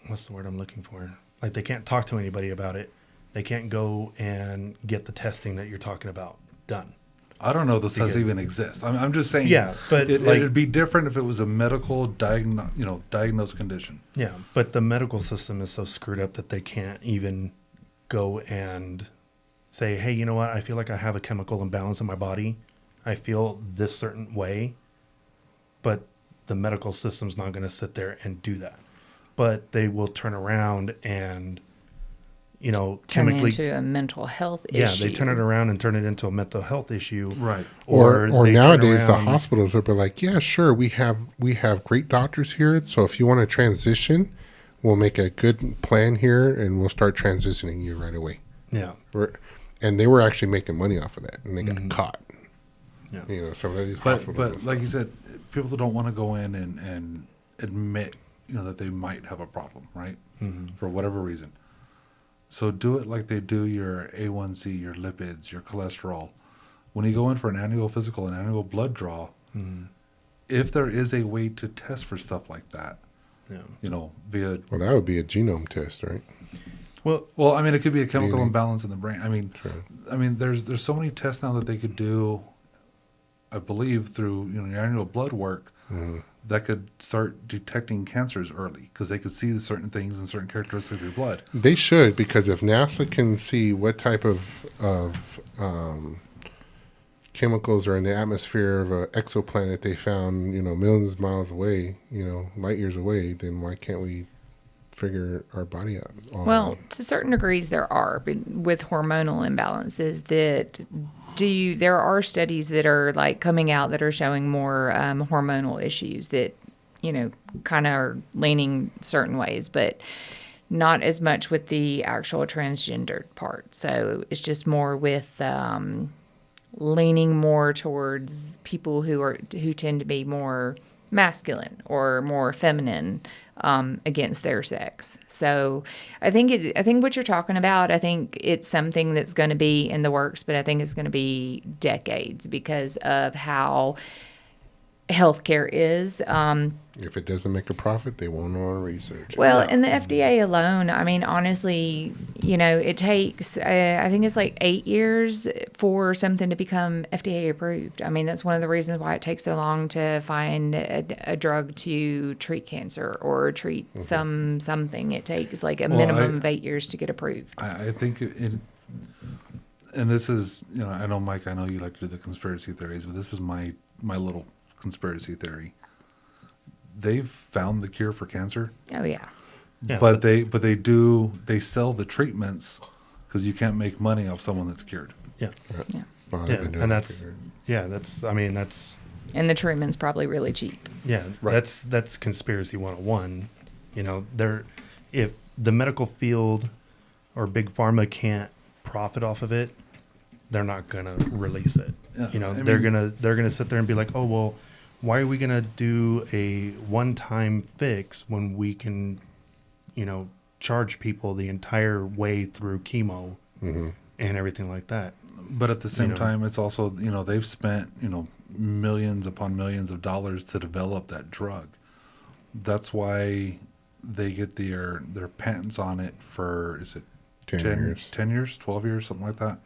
[SPEAKER 2] what's the word I'm looking for? Like, they can't talk to anybody about it. They can't go and get the testing that you're talking about done.
[SPEAKER 5] I don't know if those tests even exist. I'm just saying.
[SPEAKER 2] Yeah, but
[SPEAKER 5] it'd be different if it was a medical diagnosed condition.
[SPEAKER 2] Yeah, but the medical system is so screwed up that they can't even go and say, hey, you know what? I feel like I have a chemical imbalance in my body. I feel this certain way. But the medical system's not going to sit there and do that. But they will turn around and,
[SPEAKER 3] turn
[SPEAKER 2] chemically
[SPEAKER 3] it into a mental health issue.
[SPEAKER 2] Yeah, they turn it around and turn it into a mental health issue.
[SPEAKER 5] Right.
[SPEAKER 4] Or
[SPEAKER 2] they
[SPEAKER 4] nowadays
[SPEAKER 2] turn
[SPEAKER 4] the
[SPEAKER 2] around,
[SPEAKER 4] hospitals will be like, yeah, sure, we have great doctors here. So if you want to transition, we'll make a good plan here and we'll start transitioning you right away.
[SPEAKER 2] Yeah.
[SPEAKER 4] And they were actually making money off of that, and they got caught.
[SPEAKER 2] Yeah.
[SPEAKER 4] Some of these
[SPEAKER 5] But
[SPEAKER 4] hospitals.
[SPEAKER 5] like you said, people don't want to go in and admit, that they might have a problem, right? For whatever reason. So do it like they do your A1C, your lipids, your cholesterol. When you go in for an annual physical, an annual blood draw, if there is a way to test for stuff like that, via...
[SPEAKER 4] Well, that would be a genome test, right?
[SPEAKER 5] Well, I mean, it could be a chemical
[SPEAKER 4] DNA.
[SPEAKER 5] imbalance in the brain. I mean, there's so many tests now that they could do, I believe, through your annual blood work, that could start detecting cancers early, because they could see certain things and certain characteristics of your blood.
[SPEAKER 4] They should, because if NASA can see what type of chemicals are in the atmosphere of an exoplanet they found, millions of miles away, light years away, then why can't we figure our body out?
[SPEAKER 3] Well, to certain degrees there are, but with hormonal imbalances that there are studies that are like coming out that are showing more hormonal issues that, kind of are leaning certain ways, but not as much with the actual transgendered part. So it's just more with leaning more towards people who tend to be more masculine or more feminine against their sex. So I think what you're talking about, I think it's something that's going to be in the works, but I think it's going to be decades because of how healthcare is.
[SPEAKER 4] If it doesn't make a profit, they won't want to research it.
[SPEAKER 3] Well, and the FDA alone, I mean, honestly, it takes, I think it's like 8 years for something to become FDA approved. I mean, that's one of the reasons why it takes so long to find a drug to treat cancer or treat something. It takes like a minimum of 8 years to get approved.
[SPEAKER 5] I think and this is, I know, Mike, I know you like to do the conspiracy theories, but this is my little conspiracy theory. They've found the cure for cancer.
[SPEAKER 3] Oh yeah.
[SPEAKER 5] But they sell the treatments because you can't make money off someone that's cured.
[SPEAKER 2] Yeah.
[SPEAKER 3] Yeah.
[SPEAKER 4] Well,
[SPEAKER 2] And that's
[SPEAKER 3] And the treatment's probably really cheap.
[SPEAKER 2] Yeah,
[SPEAKER 5] Right.
[SPEAKER 2] that's conspiracy 101. If the medical field or big pharma can't profit off of it, they're not gonna release it.
[SPEAKER 5] Yeah,
[SPEAKER 2] They're gonna sit there and be like, oh well, why are we gonna do a one-time fix when we can, charge people the entire way through chemo and everything like that?
[SPEAKER 5] But at the same time, it's also, they've spent, millions upon millions of dollars to develop that drug. That's why they get their patents on it for, is it
[SPEAKER 4] 10 years.
[SPEAKER 5] 10 years, 12 years, something like that,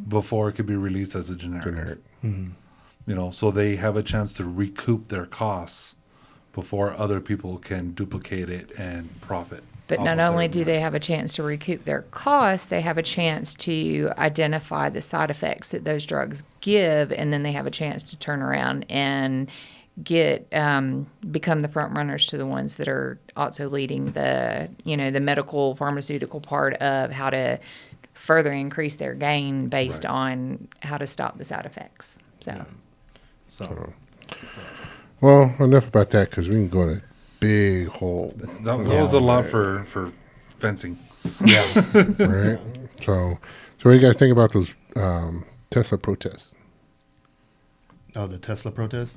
[SPEAKER 5] before it could be released as a generic.
[SPEAKER 2] Mm-hmm.
[SPEAKER 5] So they have a chance to recoup their costs before other people can duplicate it and profit.
[SPEAKER 3] But
[SPEAKER 5] off
[SPEAKER 3] not
[SPEAKER 5] of
[SPEAKER 3] only
[SPEAKER 5] their
[SPEAKER 3] do
[SPEAKER 5] work.
[SPEAKER 3] they have a chance to recoup their costs, they have a chance to identify the side effects that those drugs give, and then they have a chance to turn around and get become the front runners to the ones that are also leading the the medical pharmaceutical part of how to further increase their gain based
[SPEAKER 5] Right.
[SPEAKER 3] on how to stop the side effects. So
[SPEAKER 2] So
[SPEAKER 4] Well, enough about that because we can go in a big hole,
[SPEAKER 5] That was a lot for fencing.
[SPEAKER 2] yeah,
[SPEAKER 4] right? So what do you guys think about those Tesla protests?
[SPEAKER 2] oh, the Tesla protest.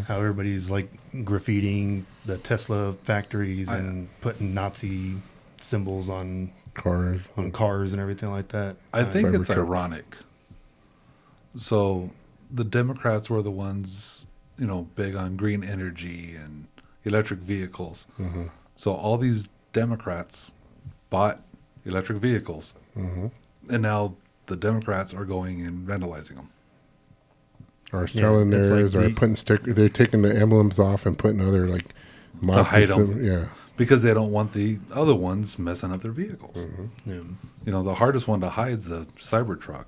[SPEAKER 2] How everybody's like graffitiing the Tesla factories and putting Nazi symbols on
[SPEAKER 4] Cars.
[SPEAKER 2] cars and everything like that.
[SPEAKER 5] I think it's
[SPEAKER 4] Cybertrucks.
[SPEAKER 5] ironic. So the Democrats were the ones, big on green energy and electric vehicles. So all these Democrats bought electric vehicles, and now the Democrats are going and vandalizing them.
[SPEAKER 4] Are selling
[SPEAKER 2] it's like
[SPEAKER 4] theirs, or putting they're taking the emblems off and putting other like Mazda
[SPEAKER 5] hide 'em.
[SPEAKER 4] yeah.
[SPEAKER 5] Because they don't want the other ones messing up their vehicles.
[SPEAKER 2] Yeah.
[SPEAKER 5] The hardest one to hide is the Cybertruck.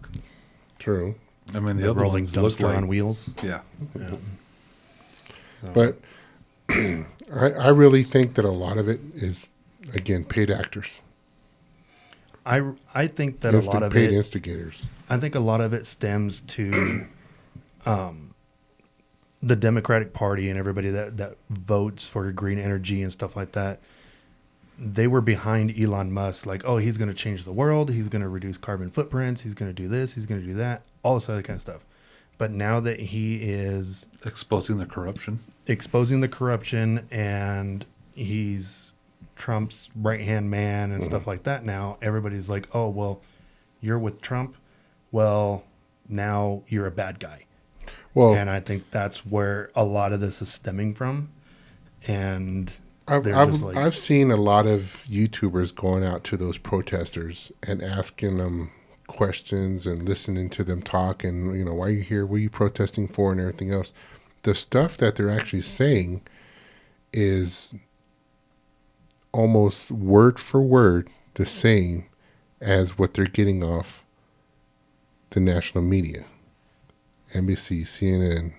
[SPEAKER 4] True.
[SPEAKER 5] I mean, the
[SPEAKER 2] The
[SPEAKER 5] other
[SPEAKER 2] rolling
[SPEAKER 5] ones look
[SPEAKER 2] dumpster
[SPEAKER 5] like,
[SPEAKER 2] on wheels.
[SPEAKER 5] yeah.
[SPEAKER 2] So,
[SPEAKER 4] But I really think that a lot of it is, again, paid actors.
[SPEAKER 2] I think that a lot of
[SPEAKER 4] paid
[SPEAKER 2] it.
[SPEAKER 4] instigators.
[SPEAKER 2] I think a lot of it stems to the Democratic Party and everybody that votes for green energy and stuff like that. They were behind Elon Musk, like, oh, he's going to change the world. He's going to reduce carbon footprints. He's going to do this. He's going to do that. All this other kind of stuff. But now that he is
[SPEAKER 5] Exposing the corruption.
[SPEAKER 2] exposing the corruption and he's Trump's right-hand man and stuff like that, now everybody's like, oh, well, you're with Trump. Well, now you're a bad guy.
[SPEAKER 4] Well,
[SPEAKER 2] And I think that's where a lot of this is stemming from. And
[SPEAKER 4] I've
[SPEAKER 2] they're just like,
[SPEAKER 4] I've seen a lot of YouTubers going out to those protesters and asking them questions and listening to them talk and why are you here? What are you protesting for? And everything else. The stuff that they're actually saying is almost word for word the same as what they're getting off the national media, NBC, CNN,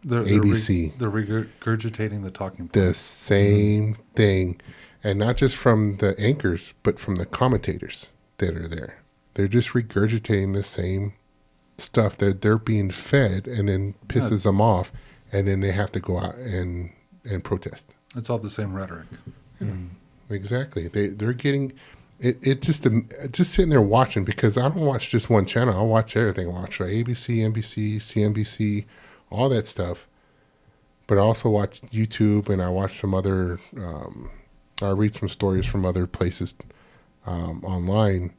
[SPEAKER 4] ABC.
[SPEAKER 5] They're regurgitating the talking
[SPEAKER 4] the
[SPEAKER 5] points.
[SPEAKER 4] same thing, and not just from the anchors, but from the commentators that are there. They're just regurgitating the same stuff that they're being fed, and then pisses them off, and then they have to go out and protest.
[SPEAKER 5] It's all the same rhetoric.
[SPEAKER 4] Exactly. They're getting it. Just sitting there watching, because I don't watch just one channel. I watch everything. I watch ABC, NBC, CNBC, all that stuff. But I also watch YouTube, and I watch some other. I read some stories from other places online,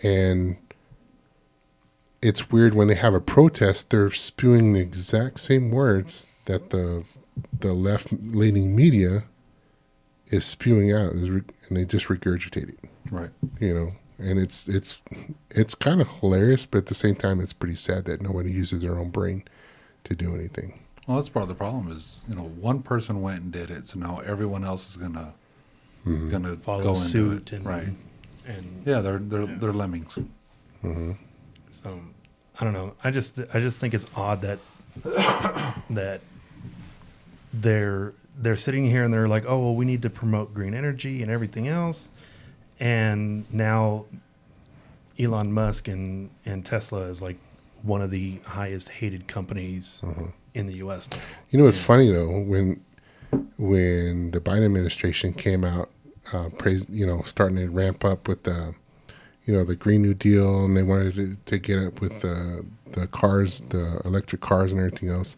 [SPEAKER 4] and it's weird when they have a protest. They're spewing the exact same words that the left-leaning media is spewing out, and they just regurgitate it.
[SPEAKER 5] Right.
[SPEAKER 4] And it's kind of hilarious, but at the same time, it's pretty sad that nobody uses their own brain to do anything.
[SPEAKER 5] Well, that's part of the problem is, one person went and did it, so now everyone else is gonna
[SPEAKER 2] follow
[SPEAKER 5] go and
[SPEAKER 2] suit
[SPEAKER 5] do it.
[SPEAKER 2] and
[SPEAKER 5] Right.
[SPEAKER 2] and
[SPEAKER 5] Yeah, they're lemmings.
[SPEAKER 2] so I don't know. I just think it's odd that that they're sitting here and they're like, oh, well, we need to promote green energy and everything else, and now Elon Musk and Tesla is like one of the highest hated companies in the U.S. now.
[SPEAKER 4] It's funny though, when the Biden administration came out, starting to ramp up with the Green New Deal, and they wanted to get up with the cars, the electric cars and everything else.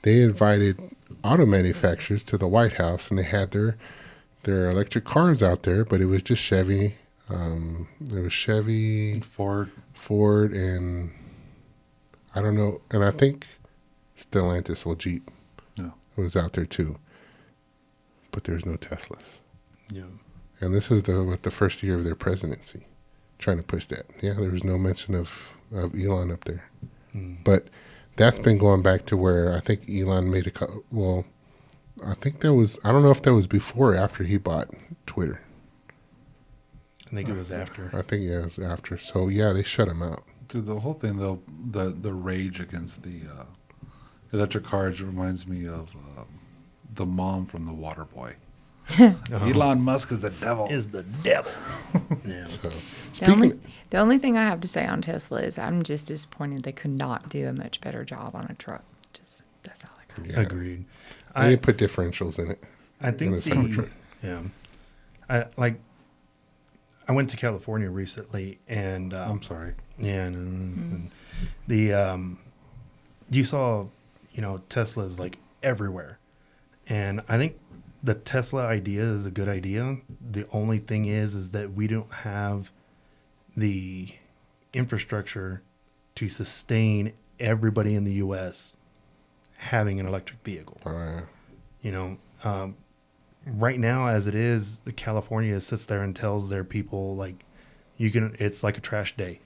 [SPEAKER 4] They invited auto manufacturers to the White House, and they had their electric cars out there, but it was just Chevy. There was Chevy, Ford, and I don't know, and I think Stellantis or Jeep was out there too. But there's no Teslas.
[SPEAKER 2] Yeah.
[SPEAKER 4] And this is the first year of their presidency, trying to push that. Yeah, there was no mention of Elon up there. But that's been going back to where I think Elon made I think that was, I don't know if that was before or after he bought Twitter.
[SPEAKER 2] I think it was after.
[SPEAKER 4] I think yeah, it was after. So yeah, they shut him out.
[SPEAKER 5] Dude, the whole thing though, the rage against the electric cars reminds me of the mom from The Waterboy. Elon Musk is the devil.
[SPEAKER 2] Is the devil. Yeah.
[SPEAKER 4] So,
[SPEAKER 3] The only thing I have to say on Tesla is I'm just disappointed they could not do a much better job on a truck. Just that's all I got.
[SPEAKER 4] yeah.
[SPEAKER 2] Agreed.
[SPEAKER 4] They didn't put differentials in it.
[SPEAKER 2] I think
[SPEAKER 4] the second truck.
[SPEAKER 2] yeah. I went to California recently, and
[SPEAKER 5] I'm sorry.
[SPEAKER 2] yeah, and the you saw, Teslas like everywhere, and I think the Tesla idea is a good idea. The only thing is that we don't have the infrastructure to sustain everybody in the U.S. having an electric vehicle. Right now, as it is, California sits there and tells their people, like, it's like a trash day.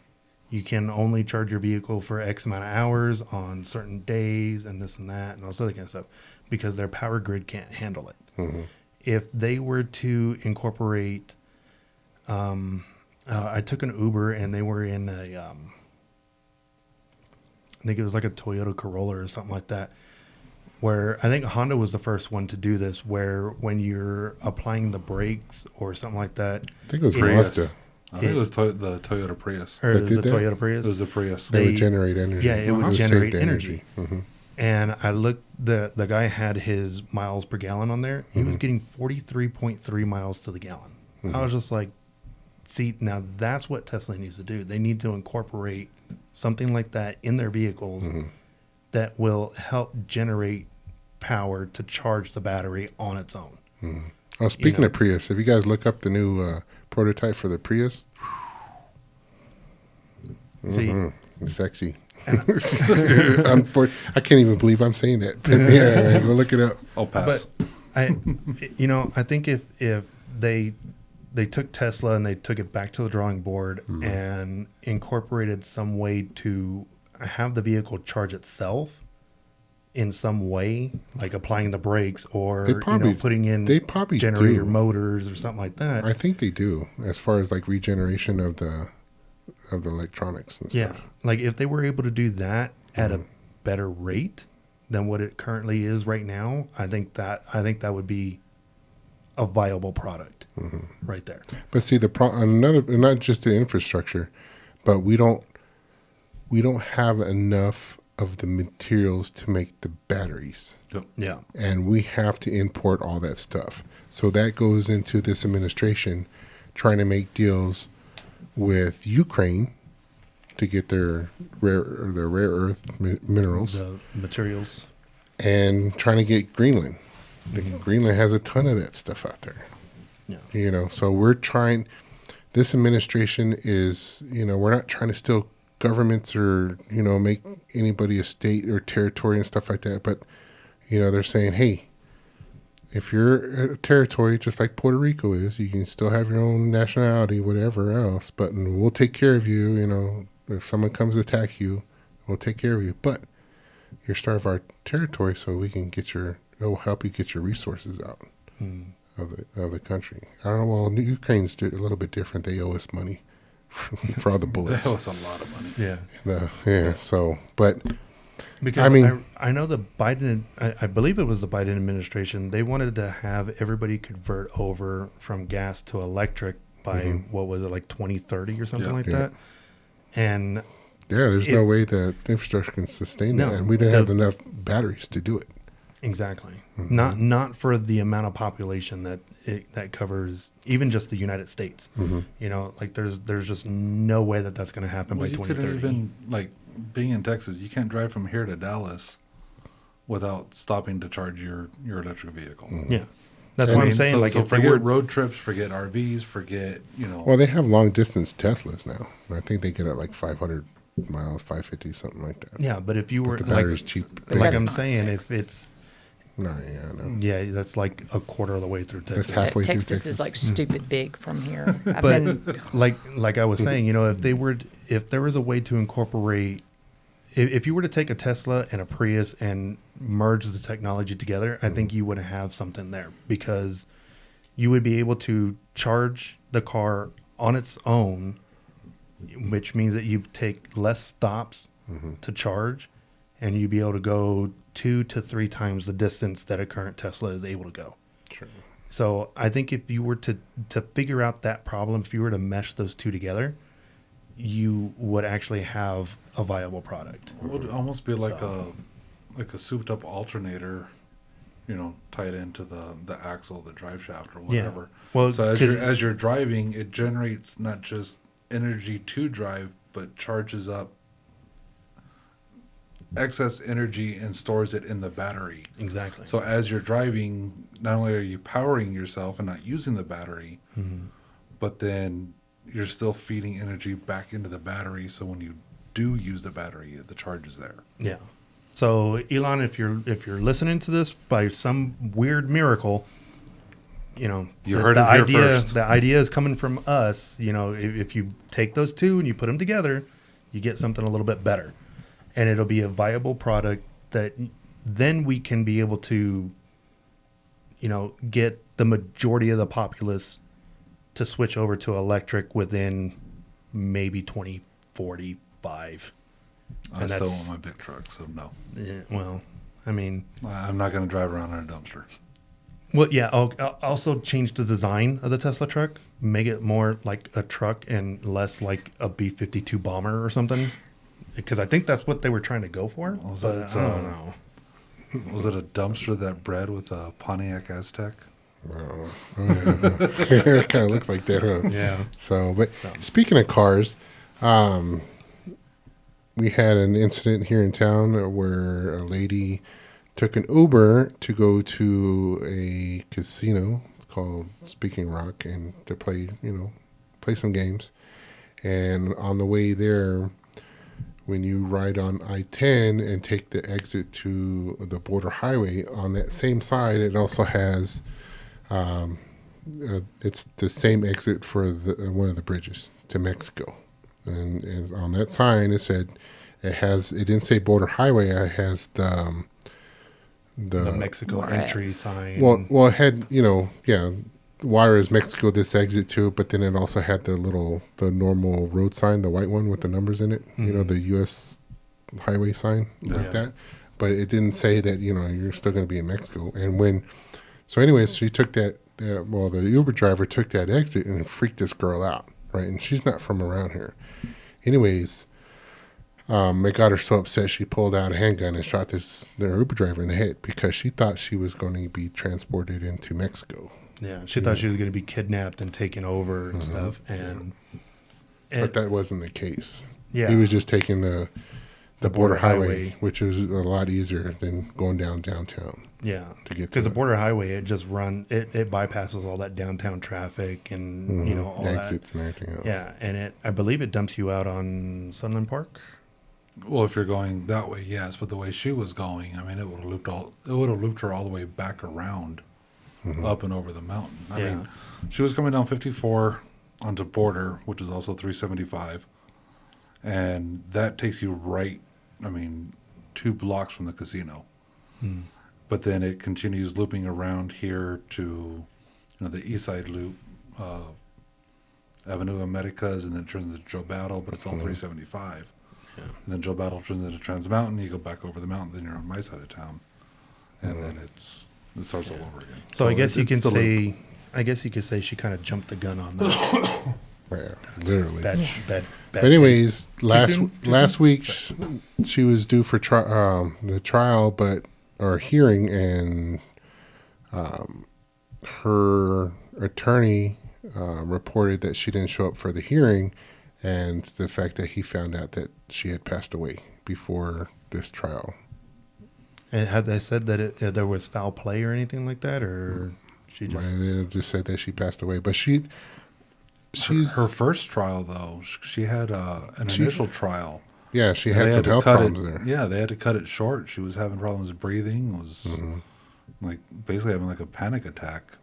[SPEAKER 2] You can only charge your vehicle for X amount of hours on certain days and this and that and all this other kind of stuff because their power grid can't handle it.
[SPEAKER 4] Mm-hmm.
[SPEAKER 2] If they were to incorporate, I took an Uber and they were in I think it was like a Toyota Corolla or something like that, where I think Honda was the first one to do this, where when you're applying the brakes or something like that.
[SPEAKER 4] I think it was
[SPEAKER 5] Prius.
[SPEAKER 4] Mazda.
[SPEAKER 5] I think it was the Toyota Prius.
[SPEAKER 2] Or
[SPEAKER 4] That
[SPEAKER 2] it was
[SPEAKER 4] did
[SPEAKER 2] a
[SPEAKER 4] that?
[SPEAKER 2] Toyota Prius.
[SPEAKER 5] It was the Prius.
[SPEAKER 4] They would generate energy.
[SPEAKER 2] Yeah, it would
[SPEAKER 4] save
[SPEAKER 2] generate
[SPEAKER 4] the
[SPEAKER 2] energy.
[SPEAKER 4] Mm-hmm.
[SPEAKER 2] And I looked, the guy had his miles per gallon on there. He was getting 43.3 miles to the gallon. I was just like, see, now that's what Tesla needs to do. They need to incorporate something like that in their vehicles that will help generate power to charge the battery on its own.
[SPEAKER 4] Oh, speaking of Prius, if you guys look up the new prototype for the Prius,
[SPEAKER 2] See,
[SPEAKER 4] sexy. I can't even believe I'm saying that. But yeah, man, go look it up.
[SPEAKER 5] I'll pass.
[SPEAKER 2] but I think if they took Tesla and they took it back to the drawing board and incorporated some way to have the vehicle charge itself in some way, like applying the brakes or putting in
[SPEAKER 4] they probably
[SPEAKER 2] generator
[SPEAKER 4] do.
[SPEAKER 2] motors or something like that.
[SPEAKER 4] I think they do, as far as like regeneration of the electronics and
[SPEAKER 2] Yeah,
[SPEAKER 4] stuff.
[SPEAKER 2] like if they were able to do that at a better rate than what it currently is right now, I think that would be a viable product right there.
[SPEAKER 4] But see, not just the infrastructure, but we don't have enough of the materials to make the batteries.
[SPEAKER 5] Yep.
[SPEAKER 2] Yeah,
[SPEAKER 4] And we have to import all that stuff. So that goes into this administration trying to make deals with Ukraine to get their rare earth minerals,
[SPEAKER 2] the materials.
[SPEAKER 4] and trying to get Greenland. Greenland has a ton of that stuff out there.
[SPEAKER 2] Yeah.
[SPEAKER 4] So we're trying. This administration is, we're not trying to steal governments or make anybody a state or territory and stuff like that. But they're saying, hey, if you're a territory just like Puerto Rico is, you can still have your own nationality, whatever else. But we'll take care of you. If someone comes to attack you, we'll take care of you. But you're part of our territory, so we can it'll help you get your resources out of the country. I don't know. Well, Ukraine's a little bit different. They owe us money for all the bullets.
[SPEAKER 5] That was a lot of money.
[SPEAKER 2] Yeah.
[SPEAKER 4] So, but
[SPEAKER 2] Because
[SPEAKER 4] I mean-
[SPEAKER 2] I know the Biden, I believe it was the Biden administration, they wanted to have everybody convert over from gas to electric by, what was it, like 2030 or something
[SPEAKER 5] Yeah.
[SPEAKER 2] like
[SPEAKER 4] Yeah.
[SPEAKER 2] that? And
[SPEAKER 4] there's no way that the infrastructure can sustain that,
[SPEAKER 2] No,
[SPEAKER 4] and we don't have enough batteries to do it.
[SPEAKER 2] exactly. Not for the amount of population that covers even just the United States. Like there's just no way that's going to happen
[SPEAKER 5] Well,
[SPEAKER 2] by
[SPEAKER 5] you couldn't
[SPEAKER 2] 2030.
[SPEAKER 5] even, like, being in Texas, you can't drive from here to Dallas without stopping to charge your electric vehicle.
[SPEAKER 2] Yeah. That's
[SPEAKER 4] And
[SPEAKER 2] what
[SPEAKER 4] I
[SPEAKER 2] I'm
[SPEAKER 4] mean,
[SPEAKER 2] saying.
[SPEAKER 5] So,
[SPEAKER 2] like
[SPEAKER 5] so
[SPEAKER 2] if they
[SPEAKER 5] forget
[SPEAKER 2] were,
[SPEAKER 5] road trips, forget RVs, forget,
[SPEAKER 4] Well, they have long distance Teslas now. I think they get at like 500 miles, 550, something like that.
[SPEAKER 2] yeah, but if you were
[SPEAKER 4] the
[SPEAKER 2] like,
[SPEAKER 4] battery's cheap.
[SPEAKER 3] But
[SPEAKER 2] like
[SPEAKER 3] that's
[SPEAKER 2] I'm
[SPEAKER 3] not
[SPEAKER 2] saying,
[SPEAKER 3] Texas.
[SPEAKER 2] if it's
[SPEAKER 4] No,
[SPEAKER 2] that's like a quarter of the way through
[SPEAKER 4] That's
[SPEAKER 2] Texas.
[SPEAKER 4] halfway through
[SPEAKER 3] Texas is like stupid big from here. I've
[SPEAKER 2] But
[SPEAKER 3] been
[SPEAKER 2] like I was saying, if there was a way to incorporate if you were to take a Tesla and a Prius and merge the technology together, I think you would have something there, because you would be able to charge the car on its own, which means that you take less stops to charge, and you'd be able to go 2 to 3 times the distance that a current Tesla is able to go.
[SPEAKER 4] Sure.
[SPEAKER 2] So I think if you were to figure out that problem, if you were to mesh those two together, you would actually have a viable product.
[SPEAKER 5] It would almost be like a souped up alternator, tied into the axle, the drive shaft, or whatever.
[SPEAKER 2] Well,
[SPEAKER 5] so as you're driving, it generates not just energy to drive, but charges up excess energy and stores it in the battery.
[SPEAKER 2] Exactly.
[SPEAKER 5] So as you're driving, not only are you powering yourself and not using the battery, but then you're still feeding energy back into the battery. So when you do use the battery, the charge is there.
[SPEAKER 2] Yeah. So Elon, if you're listening to this by some weird miracle,
[SPEAKER 5] you heard it here first.
[SPEAKER 2] The idea is coming from us. If you take those two and you put them together, you get something a little bit better, and it'll be a viable product that then we can be able to, get the majority of the populace to switch over to electric within maybe 2045.
[SPEAKER 5] I still want my big truck, so no.
[SPEAKER 2] Yeah, well, I mean,
[SPEAKER 5] I'm not going to drive around in a dumpster.
[SPEAKER 2] Well, yeah. I'll also change the design of the Tesla truck, make it more like a truck and less like a B-52 bomber or something, because I think that's what they were trying to go for. But I don't know.
[SPEAKER 5] Was it a dumpster that bred with a Pontiac Aztec?
[SPEAKER 4] Oh, yeah. It kind of looks like that, huh?
[SPEAKER 2] Yeah.
[SPEAKER 4] So, speaking of cars, we had an incident here in town where a lady took an Uber to go to a casino called Speaking Rock and to play some games. And on the way there, when you ride on I-10 and take the exit to the border highway, on that same side, it also has, it's the same exit for one of the bridges to Mexico. And on that sign, it said, it didn't say border highway, it has the
[SPEAKER 2] Mexico entry sign.
[SPEAKER 4] Well, it had, Juarez, Mexico, this exit to, but then it also had the normal road sign, the white one with the numbers in it, the U.S. highway sign, like that. But it didn't say that, you're still going to be in Mexico. And anyways, she took the Uber driver took that exit and freaked this girl out, right? And she's not from around here. Anyways, it got her so upset she pulled out a handgun and shot their Uber driver in the head because she thought she was going to be transported into Mexico.
[SPEAKER 2] Yeah, she thought she was going to be kidnapped and taken over and stuff.
[SPEAKER 4] But that wasn't the case.
[SPEAKER 2] Yeah.
[SPEAKER 4] He was just taking the border highway, which is a lot easier than going downtown.
[SPEAKER 2] Yeah,
[SPEAKER 4] to get
[SPEAKER 2] because the border highway, it bypasses all that downtown traffic and all
[SPEAKER 4] exits
[SPEAKER 2] that.
[SPEAKER 4] And everything else.
[SPEAKER 2] Yeah, and I believe it dumps you out on Sunland Park.
[SPEAKER 5] Well, if you're going that way, yes. But the way she was going, I mean, it would have looped her all the way back around, up and over the mountain. I mean, she was coming down 54 onto border, which is also 375, and that takes you right. I mean, 2 blocks from the casino. But then it continues looping around here to, the east side loop, Avenue Americas, and then it turns into Joe Battle, but it's all 375. Yeah. And then Joe Battle turns into Trans Mountain. You go back over the mountain, then you're on my side of town, and then it starts all over again.
[SPEAKER 2] So I guess you can say, she kind of jumped the gun on that.
[SPEAKER 4] Yeah, literally.
[SPEAKER 2] Bad
[SPEAKER 4] but anyways,
[SPEAKER 2] taste.
[SPEAKER 4] last week she was due for the trial, or hearing, and her attorney reported that she didn't show up for the hearing, and the fact that he found out that she had passed away before this trial.
[SPEAKER 5] Mm.
[SPEAKER 2] And had they said that there was foul play or anything like that, or she just?
[SPEAKER 4] They just said that she passed away, but
[SPEAKER 5] her first trial though, she had an initial trial.
[SPEAKER 4] Yeah, she had some health problems there.
[SPEAKER 5] Yeah, they had to cut it short. She was having problems breathing. Was like basically having like a panic attack.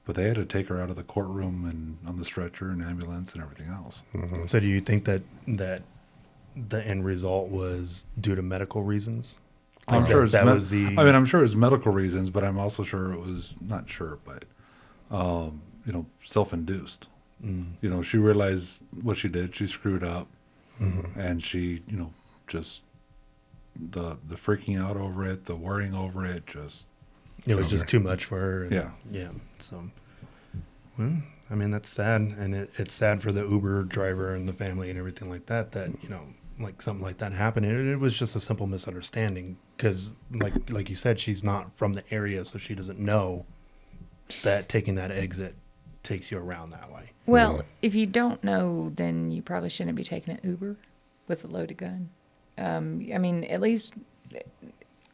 [SPEAKER 5] But they had to take her out of the courtroom and on the stretcher and ambulance and everything else.
[SPEAKER 2] So do you think that the end result was due to medical reasons.
[SPEAKER 5] I'm
[SPEAKER 2] Like
[SPEAKER 5] sure it's.
[SPEAKER 2] that
[SPEAKER 5] Me-
[SPEAKER 2] was the.
[SPEAKER 5] I mean, I'm sure it's medical reasons, but I'm also sure it was not sure, but self-induced. She realized what she did. She screwed up, and she, just the freaking out over it, the worrying over it, just
[SPEAKER 2] It was just too much for her. And,
[SPEAKER 5] Yeah.
[SPEAKER 2] Yeah. So, well, I mean, that's sad. And it's sad for the Uber driver and the family and everything like that, like something like that happened. And it was just a simple misunderstanding because, like you said, she's not from the area, so she doesn't know that taking that exit takes you around that way.
[SPEAKER 3] Well, if you don't know, then you probably shouldn't be taking an Uber with a loaded gun. I mean, at least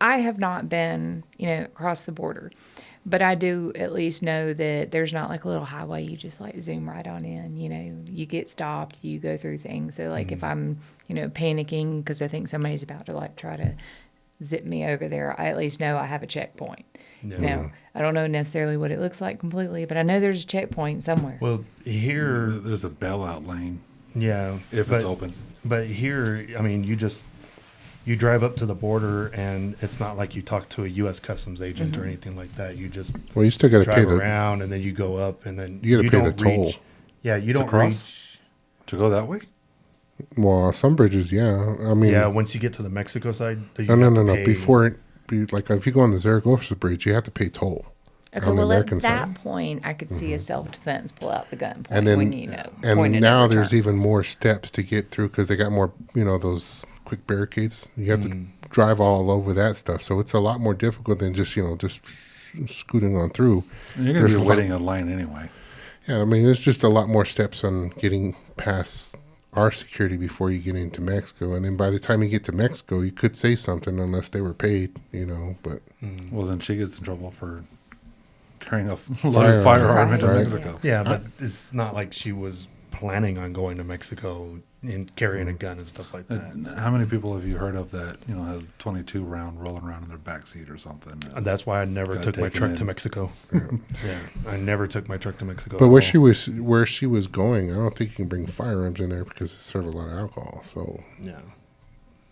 [SPEAKER 3] I have not been, across the border, but I do at least know that there's not like a little highway you just like zoom right on in. You get stopped, you go through things. So like if I'm, panicking because I think somebody's about to like try to zip me over there, I at least know I have a checkpoint.
[SPEAKER 2] Yeah.
[SPEAKER 3] Now, I don't know necessarily what it looks like completely, but I know there's a checkpoint somewhere.
[SPEAKER 2] Well, here,
[SPEAKER 5] there's a bailout lane
[SPEAKER 2] yeah,
[SPEAKER 5] if it's open.
[SPEAKER 2] But here, I mean, you drive up to the border, and it's not like you talk to a U.S. Customs agent or anything like that. You just
[SPEAKER 4] Well, you still got to pay
[SPEAKER 2] drive around, and then you go up, and then
[SPEAKER 4] You gotta pay the
[SPEAKER 2] don't
[SPEAKER 4] toll.
[SPEAKER 2] reach. Yeah, you
[SPEAKER 5] To
[SPEAKER 2] don't
[SPEAKER 5] cross?
[SPEAKER 2] reach.
[SPEAKER 5] To go that way?
[SPEAKER 4] Well, some bridges, yeah. I mean,
[SPEAKER 2] Yeah, once you get to the Mexico side, you
[SPEAKER 4] no.
[SPEAKER 2] have to pay-
[SPEAKER 4] Before like if you go on the Zaragoza bridge, you have to pay toll.
[SPEAKER 3] Okay,
[SPEAKER 4] on the
[SPEAKER 3] well, at
[SPEAKER 4] American
[SPEAKER 3] that
[SPEAKER 4] side.
[SPEAKER 3] point, I could see a self-defense pull out the gun point
[SPEAKER 4] And then,
[SPEAKER 3] when
[SPEAKER 4] and
[SPEAKER 3] pointed
[SPEAKER 4] now
[SPEAKER 3] at the
[SPEAKER 4] there's
[SPEAKER 3] turn.
[SPEAKER 4] even more steps to get through because they got more, those quick barricades. You have to drive all over that stuff, so it's a lot more difficult than just scooting on through.
[SPEAKER 5] And you're going
[SPEAKER 4] There's
[SPEAKER 5] to
[SPEAKER 4] a
[SPEAKER 5] be
[SPEAKER 4] lot-
[SPEAKER 5] waiting in line anyway.
[SPEAKER 4] Yeah, I mean, there's just a lot more steps on getting past our security before you get into Mexico, and then by the time you get to Mexico, you could say something unless they were paid, But
[SPEAKER 5] Well, then she gets in trouble for carrying a loaded firearm into
[SPEAKER 4] Right.
[SPEAKER 5] Mexico.
[SPEAKER 2] Yeah, but it's not like she was planning on going to Mexico and carrying a gun and stuff like that. So
[SPEAKER 5] How many people have you heard of that, have 22 round rolling around in their backseat or something?
[SPEAKER 2] that's why I never
[SPEAKER 5] Got
[SPEAKER 2] took my
[SPEAKER 5] taken
[SPEAKER 2] truck
[SPEAKER 5] in.
[SPEAKER 2] to Mexico. Yeah, I never took my truck to Mexico.
[SPEAKER 4] But
[SPEAKER 2] at
[SPEAKER 4] where she was going, I don't think you can bring firearms in there because it serves a lot of alcohol. So
[SPEAKER 2] all. Yeah.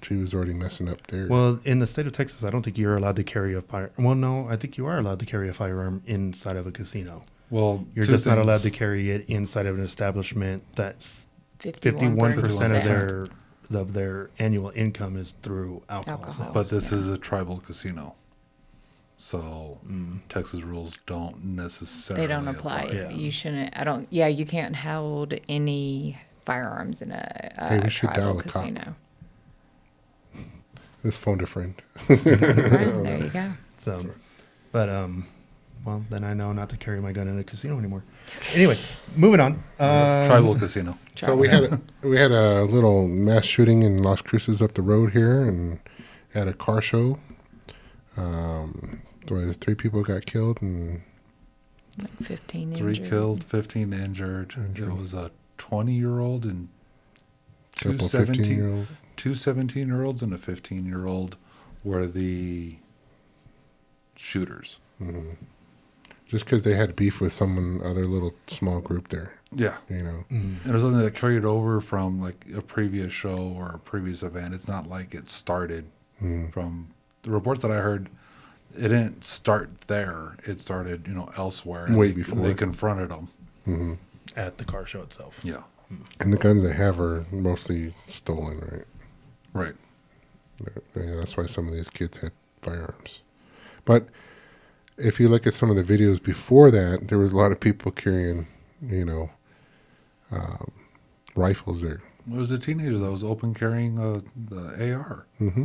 [SPEAKER 4] she was already messing up there.
[SPEAKER 2] Well, in the state of Texas, I don't think you're allowed to carry a fire. Well, no, I think you are allowed to carry a firearm inside of a casino.
[SPEAKER 5] Well,
[SPEAKER 2] You're
[SPEAKER 5] two
[SPEAKER 2] just not allowed to
[SPEAKER 5] things.
[SPEAKER 2] carry it inside of an establishment that's
[SPEAKER 3] 51%.
[SPEAKER 2] 51% of their annual income is through alcohol.
[SPEAKER 3] Alcohol.
[SPEAKER 5] But this is a tribal casino. So Texas rules don't necessarily
[SPEAKER 3] They don't apply.
[SPEAKER 2] Yeah.
[SPEAKER 3] You shouldn't. I don't. Yeah, you can't hold any firearms in a
[SPEAKER 4] Hey, we should
[SPEAKER 3] tribal
[SPEAKER 4] dial a cop.
[SPEAKER 3] casino.
[SPEAKER 4] This phoned a friend.
[SPEAKER 3] Right, there you go.
[SPEAKER 2] So, but well, then I know not to carry my gun in a casino anymore. Anyway, moving on.
[SPEAKER 5] Tribal casino.
[SPEAKER 4] So we had a little mass shooting in Las Cruces up the road here, and had a car show. Where 3 people got killed, and
[SPEAKER 3] Like 15
[SPEAKER 5] 3
[SPEAKER 3] injured.
[SPEAKER 5] killed, 15 injured. It was a 20-year-old and two
[SPEAKER 4] couple 15-year-old.
[SPEAKER 5] two 17-year-olds and a 15-year-old were the shooters.
[SPEAKER 4] Just because they had beef with some other little small group there,
[SPEAKER 5] Yeah.
[SPEAKER 2] Mm.
[SPEAKER 5] And it was something that carried over from like a previous show or a previous event. It's not like it started from the reports that I heard. It didn't start there. It started, elsewhere. And
[SPEAKER 4] Way
[SPEAKER 5] they,
[SPEAKER 4] before.
[SPEAKER 5] They confronted them.
[SPEAKER 2] At the car show itself.
[SPEAKER 5] Yeah.
[SPEAKER 4] and the guns they have are mostly stolen, right?
[SPEAKER 5] Right.
[SPEAKER 4] Yeah, that's why some of these kids had firearms. But if you look at some of the videos before that, there was a lot of people carrying, rifles there.
[SPEAKER 5] It was a teenager that was open carrying the AR.
[SPEAKER 4] Mm-hmm.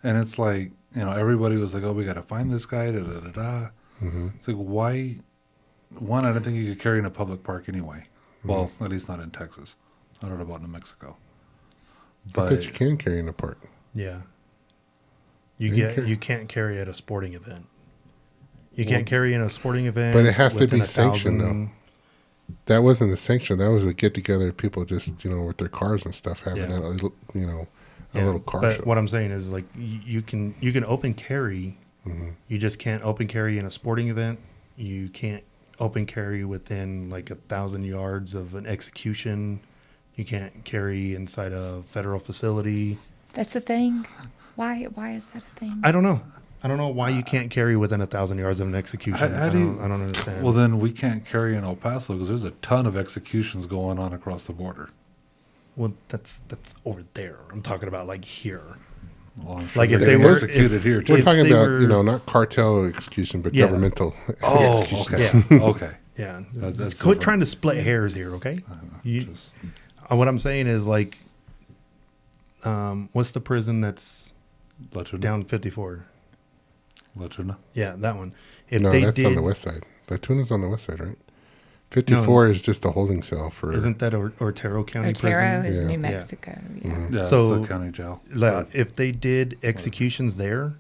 [SPEAKER 5] And it's like, everybody was like, oh, we got to find this guy, da-da-da-da.
[SPEAKER 4] Mm-hmm.
[SPEAKER 5] It's like, why? One, I don't think you could carry in a public park anyway. Well, at least not in Texas. I don't know about New Mexico.
[SPEAKER 4] I bet you can carry in a park.
[SPEAKER 2] Yeah.
[SPEAKER 4] You
[SPEAKER 2] You can't carry at a sporting event. You can't carry in a sporting event.
[SPEAKER 4] But it has to
[SPEAKER 2] within
[SPEAKER 4] be sanctioned,
[SPEAKER 2] 1,000
[SPEAKER 4] That wasn't a sanction. That was a get together. People just, with their cars and stuff, having
[SPEAKER 2] Yeah.
[SPEAKER 4] a little car
[SPEAKER 2] but
[SPEAKER 4] show.
[SPEAKER 2] what I'm saying is, like, you can open carry. You just can't open carry in a sporting event. You can't open carry within like 1,000 yards of an execution. You can't carry inside a federal facility.
[SPEAKER 3] That's the thing. Why is that a thing?
[SPEAKER 2] I don't know. I don't know why you can't carry within 1,000 yards of an execution.
[SPEAKER 5] How do you-
[SPEAKER 2] I don't understand.
[SPEAKER 5] Well, then we can't carry in El Paso because there's a ton of executions going on across the border.
[SPEAKER 2] Well, that's over there. I'm talking about like here.
[SPEAKER 5] Well, I'm sure
[SPEAKER 2] Like if
[SPEAKER 5] they're
[SPEAKER 2] they
[SPEAKER 5] getting
[SPEAKER 2] were-
[SPEAKER 5] executed here too.
[SPEAKER 4] We're
[SPEAKER 2] If
[SPEAKER 4] talking
[SPEAKER 2] they
[SPEAKER 4] about,
[SPEAKER 2] were-
[SPEAKER 4] not cartel execution, but
[SPEAKER 2] Yeah.
[SPEAKER 4] governmental
[SPEAKER 5] Oh,
[SPEAKER 4] execution.
[SPEAKER 5] okay. Okay.
[SPEAKER 2] Yeah.
[SPEAKER 5] That's
[SPEAKER 2] Quit
[SPEAKER 5] different.
[SPEAKER 2] trying to split hairs here, okay? You,
[SPEAKER 5] Just,
[SPEAKER 2] what I'm saying is like, what's the prison that's
[SPEAKER 5] La Tuna.
[SPEAKER 2] down 54?
[SPEAKER 5] La Tuna.
[SPEAKER 2] Yeah, that one. If
[SPEAKER 4] No,
[SPEAKER 2] they
[SPEAKER 4] that's
[SPEAKER 2] did,
[SPEAKER 4] on the west side. La Tuna's on the west side, right? 54 is just a holding cell for.
[SPEAKER 2] isn't that Otero County
[SPEAKER 3] Otero
[SPEAKER 2] prison?
[SPEAKER 3] is
[SPEAKER 4] Yeah.
[SPEAKER 3] New
[SPEAKER 4] Yeah.
[SPEAKER 3] Mexico. Yeah.
[SPEAKER 4] Mhm.
[SPEAKER 5] Yeah,
[SPEAKER 2] So-
[SPEAKER 5] it's the county jail.
[SPEAKER 2] Like, if they did executions there,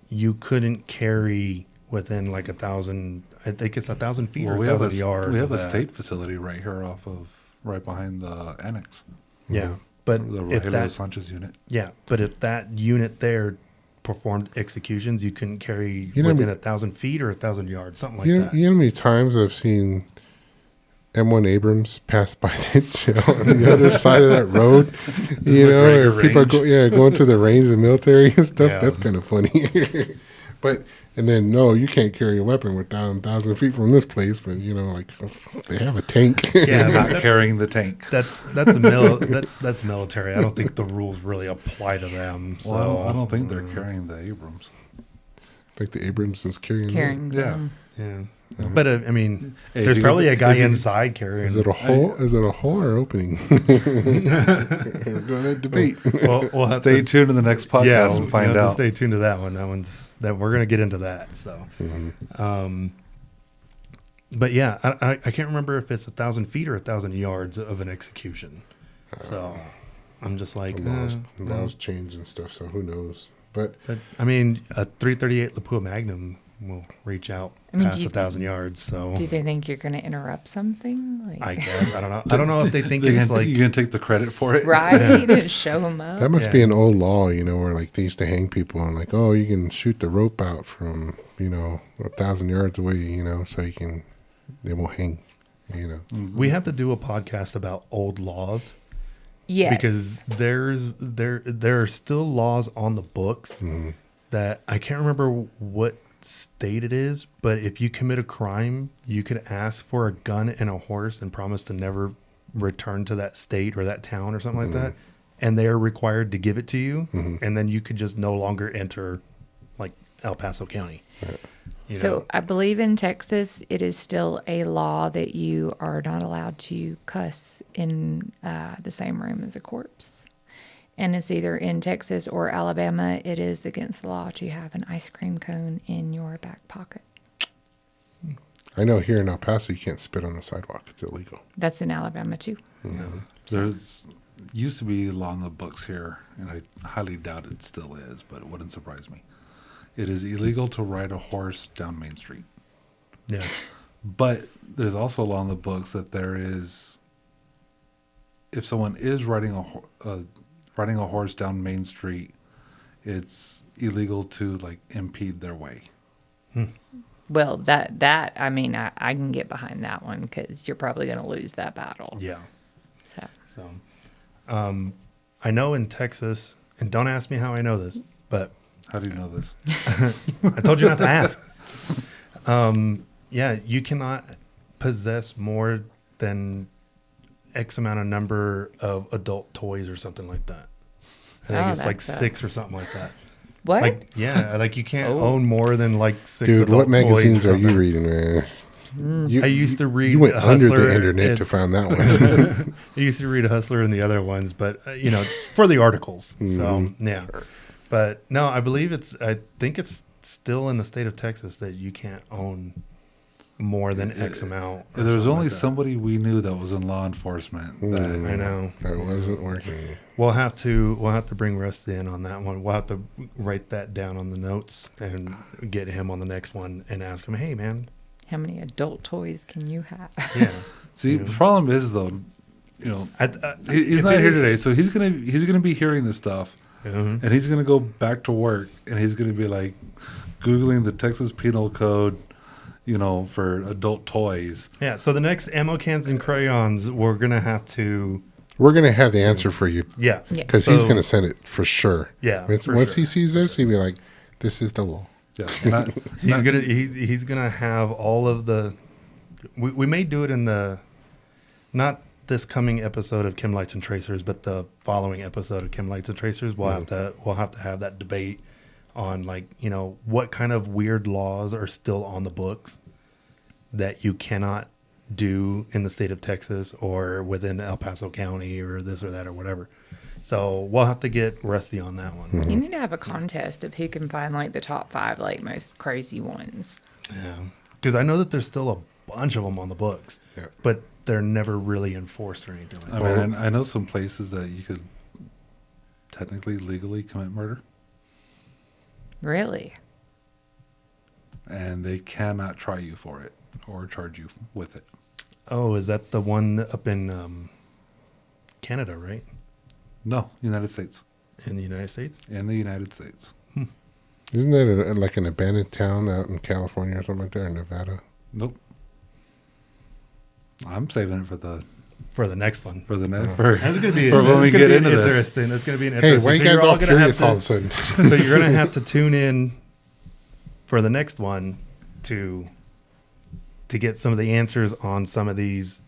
[SPEAKER 2] you couldn't carry within like 1,000. I think it's 1,000 feet
[SPEAKER 5] Well,
[SPEAKER 2] or
[SPEAKER 5] we have
[SPEAKER 2] 1,000 yards.
[SPEAKER 5] we have
[SPEAKER 2] of
[SPEAKER 5] a
[SPEAKER 2] that.
[SPEAKER 5] state facility right here right behind the annex.
[SPEAKER 2] Yeah, but
[SPEAKER 5] The
[SPEAKER 2] if
[SPEAKER 5] Rogelio
[SPEAKER 2] that,
[SPEAKER 5] Sanchez unit.
[SPEAKER 2] but if that unit there performed executions, you couldn't carry
[SPEAKER 4] You know,
[SPEAKER 2] within 1,000 feet or 1,000 yards, something like
[SPEAKER 4] you
[SPEAKER 2] that.
[SPEAKER 4] know how many times I've seen M1 Abrams pass by that jail on the other side of that road?
[SPEAKER 2] McGregor
[SPEAKER 4] Or people
[SPEAKER 2] range.
[SPEAKER 4] going to the range of the military and stuff.
[SPEAKER 2] Yeah.
[SPEAKER 4] That's kind of funny. And then no, you can't carry a weapon within 1,000 feet from this place. But like they have a tank.
[SPEAKER 2] Yeah,
[SPEAKER 5] He's not
[SPEAKER 2] that's-
[SPEAKER 5] carrying the tank.
[SPEAKER 2] That's that's military. I don't think the rules really apply to them. So
[SPEAKER 5] Well, I don't think they're carrying the Abrams.
[SPEAKER 4] I think the Abrams is carrying.
[SPEAKER 3] Carrying
[SPEAKER 5] Yeah.
[SPEAKER 3] them.
[SPEAKER 2] Yeah, but I mean,
[SPEAKER 5] Hey, if
[SPEAKER 2] there's
[SPEAKER 5] you-
[SPEAKER 2] probably a guy
[SPEAKER 5] if you-
[SPEAKER 2] inside carrying.
[SPEAKER 4] Is it a hole? Is it a hole or opening? We're going to debate.
[SPEAKER 2] We'll have
[SPEAKER 5] Stay
[SPEAKER 2] to,
[SPEAKER 5] tuned to the next podcast
[SPEAKER 2] yeah,
[SPEAKER 5] and
[SPEAKER 2] we'll
[SPEAKER 5] find
[SPEAKER 2] have to
[SPEAKER 5] out.
[SPEAKER 2] Stay tuned to that one. That we're gonna get into that. So, but yeah, I can't remember if it's 1,000 feet or 1,000 yards of an execution. So, I'm just like,
[SPEAKER 4] Laws change and stuff, so who knows? But
[SPEAKER 2] but, I mean, a 338 Lapua Magnum will reach out
[SPEAKER 3] I mean,
[SPEAKER 2] past
[SPEAKER 3] do you-
[SPEAKER 2] 1,000 yards. So,
[SPEAKER 3] Do they think you're going to interrupt something? Like,
[SPEAKER 2] I guess I don't know. I don't know if they think
[SPEAKER 5] You're
[SPEAKER 2] it's
[SPEAKER 5] gonna,
[SPEAKER 2] like
[SPEAKER 5] you're gonna take the credit for it,
[SPEAKER 3] right? And show them up.
[SPEAKER 4] that must
[SPEAKER 2] Yeah.
[SPEAKER 4] be an old law, where like they used to hang people and like, oh, you can shoot the rope out from 1,000 yards away, so they won't hang,
[SPEAKER 2] we have to do a podcast about old laws.
[SPEAKER 3] Yes.
[SPEAKER 2] Because there are still laws on the books that I can't remember what state it is, but if you commit a crime, you could ask for a gun and a horse and promise to never return to that state or that town or something like that, and they are required to give it to you, and then you could just no longer enter like El Paso County. You know?
[SPEAKER 3] So I believe in Texas, it is still a law that you are not allowed to cuss in the same room as a corpse. And it's either in Texas or Alabama, it is against the law to have an ice cream cone in your back pocket.
[SPEAKER 4] I know here in El Paso you can't spit on the sidewalk; it's illegal.
[SPEAKER 3] That's in Alabama too.
[SPEAKER 5] There's used to be a law in the books here, and I highly doubt it still is, but it wouldn't surprise me. It is illegal to ride a horse down Main Street.
[SPEAKER 2] Yeah.
[SPEAKER 5] But there's also a law in the books that there is, if someone is riding a horse down Main Street, it's illegal to like impede their way.
[SPEAKER 3] Well, that I mean, I can get behind that one because you're probably going to lose that battle.
[SPEAKER 2] Yeah.
[SPEAKER 3] So
[SPEAKER 2] So, I know in Texas, and don't ask me how I know this, but
[SPEAKER 5] How do you know this?
[SPEAKER 2] I told you not to ask. Yeah, you cannot possess more than X amount of number of adult toys or something like that. I think
[SPEAKER 3] Oh,
[SPEAKER 2] it's
[SPEAKER 3] that
[SPEAKER 2] like 6
[SPEAKER 3] sucks.
[SPEAKER 2] or something like that.
[SPEAKER 3] what?
[SPEAKER 2] Like, yeah, like you can't
[SPEAKER 3] Oh.
[SPEAKER 2] own more than like 6
[SPEAKER 4] Dude,
[SPEAKER 2] adult
[SPEAKER 4] what magazines
[SPEAKER 2] toys or
[SPEAKER 4] are you
[SPEAKER 2] something.
[SPEAKER 4] reading, man? You,
[SPEAKER 2] I used to read
[SPEAKER 4] You went under
[SPEAKER 2] Hustler
[SPEAKER 4] the internet
[SPEAKER 2] and-
[SPEAKER 4] to find that one.
[SPEAKER 2] I used to read Hustler and the other ones, but for the articles. So yeah, but no, I think it's still in the state of Texas that you can't own more than X amount. or
[SPEAKER 5] There was
[SPEAKER 2] something
[SPEAKER 5] only
[SPEAKER 2] like that.
[SPEAKER 5] somebody we knew that was in law enforcement. That,
[SPEAKER 2] I know.
[SPEAKER 4] That wasn't working.
[SPEAKER 2] We'll have to bring Rusty in on that one. We'll have to write that down on the notes and get him on the next one and ask him, hey man,
[SPEAKER 3] How many adult toys can you have?
[SPEAKER 2] yeah.
[SPEAKER 5] See, the problem is though, he's
[SPEAKER 2] If
[SPEAKER 5] not
[SPEAKER 2] it
[SPEAKER 5] here
[SPEAKER 2] is-
[SPEAKER 5] today, so he's gonna be hearing this stuff,
[SPEAKER 2] Mhm.
[SPEAKER 5] and he's gonna go back to work, and he's gonna be like googling the Texas Penal Code, for adult toys.
[SPEAKER 2] Yeah, so the next ammo cans and crayons, we're gonna have to
[SPEAKER 4] We're going to have the answer for you
[SPEAKER 2] Yeah.
[SPEAKER 3] Yeah.
[SPEAKER 4] because he's
[SPEAKER 2] So-
[SPEAKER 4] going to send it for sure.
[SPEAKER 2] Yeah,
[SPEAKER 4] Once,
[SPEAKER 2] for
[SPEAKER 4] once
[SPEAKER 2] sure.
[SPEAKER 4] he sees this, he'll be like, "This is the law."
[SPEAKER 5] Yeah.
[SPEAKER 2] He's gonna have all of the. We may do it in the, not this coming episode of Kim Lights and Tracers, but the following episode of Kim Lights and Tracers. We'll have to have that debate on, like, you know, what kind of weird laws are still on the books that you cannot do in the state of Texas or within El Paso County or this or that or whatever. So we'll have to get Rusty on that one.
[SPEAKER 3] You need to have a contest of who can find like the top 5 like most crazy ones.
[SPEAKER 2] Yeah, because I know that there's still a bunch of them on the books,
[SPEAKER 4] Yeah.
[SPEAKER 2] but they're never really enforced or anything like
[SPEAKER 5] I
[SPEAKER 2] that.
[SPEAKER 5] mean, I know some places that you could technically legally commit murder,
[SPEAKER 3] Really?
[SPEAKER 5] and they cannot try you for it or charge you with it.
[SPEAKER 2] Oh, is that the one up in Canada, right?
[SPEAKER 5] No, United States.
[SPEAKER 2] In the United States?
[SPEAKER 5] In the United States.
[SPEAKER 4] Isn't that like an abandoned town out in California or something like that, or Nevada?
[SPEAKER 5] Nope. I'm saving it for the
[SPEAKER 2] For the next one.
[SPEAKER 5] next
[SPEAKER 2] That's going to be
[SPEAKER 5] for when we get into this.
[SPEAKER 2] interesting. That's going to be an
[SPEAKER 4] Hey,
[SPEAKER 2] interesting.
[SPEAKER 4] why you
[SPEAKER 2] so
[SPEAKER 4] guys
[SPEAKER 2] you're
[SPEAKER 4] all
[SPEAKER 2] gonna have
[SPEAKER 4] curious
[SPEAKER 2] to-
[SPEAKER 4] all of a sudden?
[SPEAKER 2] So you're going to have to tune in for the next one to get some of the answers on some of these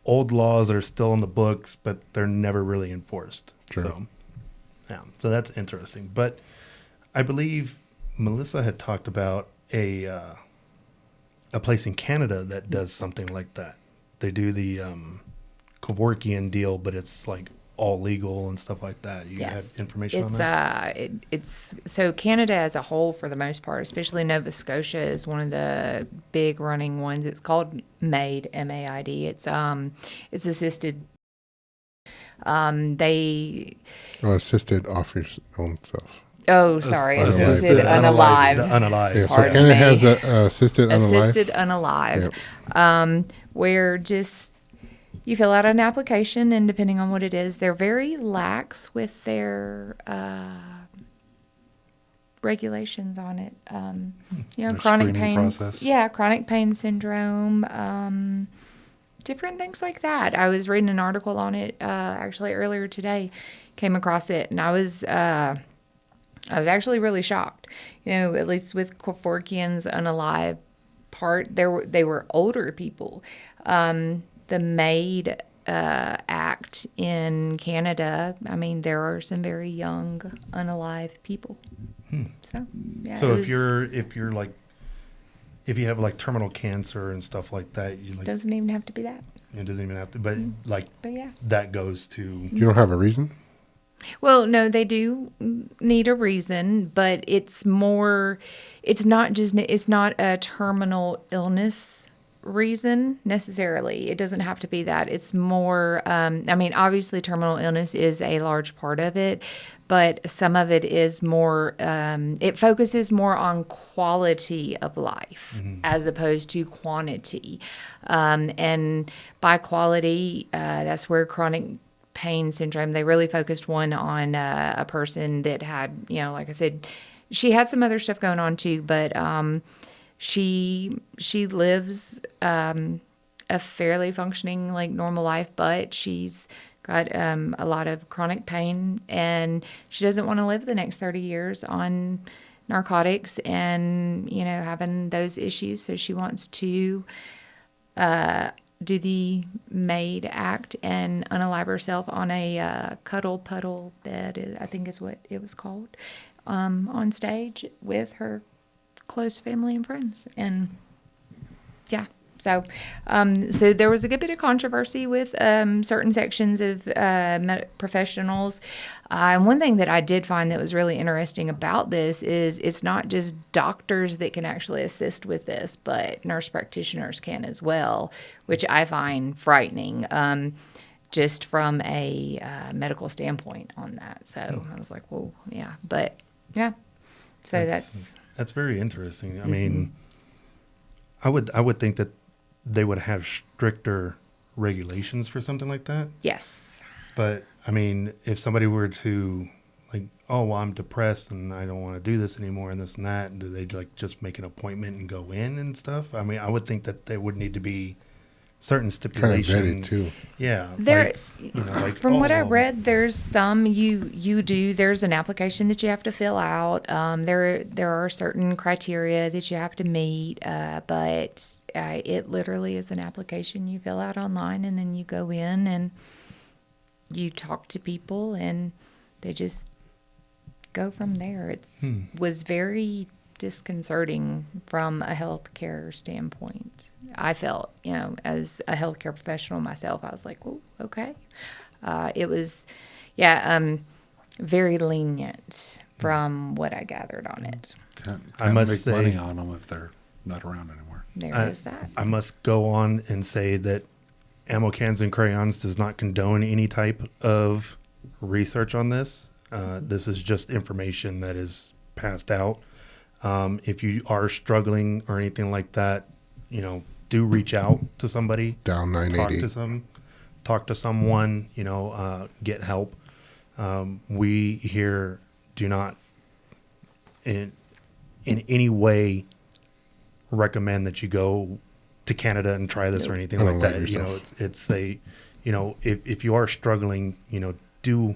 [SPEAKER 2] old laws that are still in the books, but they're never really enforced.
[SPEAKER 4] Sure.
[SPEAKER 2] So, yeah, so that's interesting. But I believe Melissa had talked about a place in Canada that does something like that. They do the Kevorkian deal, but it's like all legal and stuff like that. You have information on
[SPEAKER 3] It's
[SPEAKER 2] that?
[SPEAKER 3] it's so Canada as a whole, for the most part, especially Nova Scotia, is one of the big running ones. It's called MAID, MAID. It's assisted. They
[SPEAKER 4] Assisted off your own stuff.
[SPEAKER 3] oh sorry,
[SPEAKER 5] Assisted
[SPEAKER 3] assisted
[SPEAKER 5] unalived.
[SPEAKER 2] The
[SPEAKER 3] unalived.
[SPEAKER 2] unalived.
[SPEAKER 4] Yeah, so
[SPEAKER 3] Pardon
[SPEAKER 4] Canada
[SPEAKER 3] me.
[SPEAKER 4] has a assisted unalive.
[SPEAKER 3] Assisted unalive, where just you fill out an application, and depending on what it is, they're very lax with their regulations on it.
[SPEAKER 5] Their
[SPEAKER 3] Chronic
[SPEAKER 5] screening
[SPEAKER 3] pain,
[SPEAKER 5] process.
[SPEAKER 3] chronic pain syndrome, different things like that. I was reading an article on it actually earlier today, came across it, and I was actually really shocked. You know, at least with Kevorkian's unalive part, they were older people. The MAID Act in Canada, I mean, there are some very young unalive people. So, yeah.
[SPEAKER 2] So
[SPEAKER 3] it
[SPEAKER 2] if you're like, if you have like terminal cancer and stuff like that, you like,
[SPEAKER 3] doesn't even have to be that.
[SPEAKER 2] it doesn't even have to, but like
[SPEAKER 3] But yeah.
[SPEAKER 2] that goes to,
[SPEAKER 4] You don't have a reason?
[SPEAKER 3] Well, no, they do need a reason, but it's not a terminal illness reason necessarily. It doesn't have to be that. It's more, I mean, obviously terminal illness is a large part of it, but some of it is more, it focuses more on quality of life as opposed to quantity. And by quality, that's where chronic pain syndrome, they really focused one on a person that had, you know, like I said, she had some other stuff going on too, but she lives a fairly functioning, like, normal life, but she's got a lot of chronic pain, and she doesn't want to live the next 30 years on narcotics and, you know, having those issues. So she wants to do the MAID Act and unalive herself on a cuddle puddle bed, I think is what it was called, on stage with her close family and friends. And yeah, so there was a good bit of controversy with certain sections of professionals. And one thing that I did find that was really interesting about this is it's not just doctors that can actually assist with this, but nurse practitioners can as well, which I find frightening, just from a medical standpoint on that. So I was like, well, yeah. But yeah, so
[SPEAKER 2] that's very interesting. I mean, I would think that they would have stricter regulations for something like that.
[SPEAKER 3] yes.
[SPEAKER 2] But I mean, if somebody were to, like, oh, well, I'm depressed and I don't want to do this anymore and this and that, do they like just make an appointment and go in and stuff? I mean, I would think that there would need to be certain
[SPEAKER 4] Kind of
[SPEAKER 2] stipulations.
[SPEAKER 4] vetted too.
[SPEAKER 2] Yeah.
[SPEAKER 3] There,
[SPEAKER 2] like,
[SPEAKER 3] from what I
[SPEAKER 2] oh,
[SPEAKER 3] read, there's some you do. There's an application that you have to fill out. There are certain criteria that you have to meet, but it literally is an application you fill out online, and then you go in and you talk to people, and they just go from there. Was very disconcerting from a healthcare standpoint. I felt, as a healthcare professional myself, I was like, "Oh, okay." It was, very lenient from what I gathered on it.
[SPEAKER 5] Can't
[SPEAKER 2] I must
[SPEAKER 5] make
[SPEAKER 2] say-
[SPEAKER 5] money on them if they're not around anymore.
[SPEAKER 3] There is that.
[SPEAKER 2] I must go on and say that Ammo Cans and Crayons does not condone any type of research on this. This is just information that is passed out. If you are struggling or anything like that, do reach out to somebody.
[SPEAKER 4] Down
[SPEAKER 2] Talk
[SPEAKER 4] 988.
[SPEAKER 2] talk to someone. Get help. We here do not in any way recommend that you go to Canada and try this or anything like
[SPEAKER 4] Unalive
[SPEAKER 2] that.
[SPEAKER 4] yourself.
[SPEAKER 2] It's a, if you are struggling, do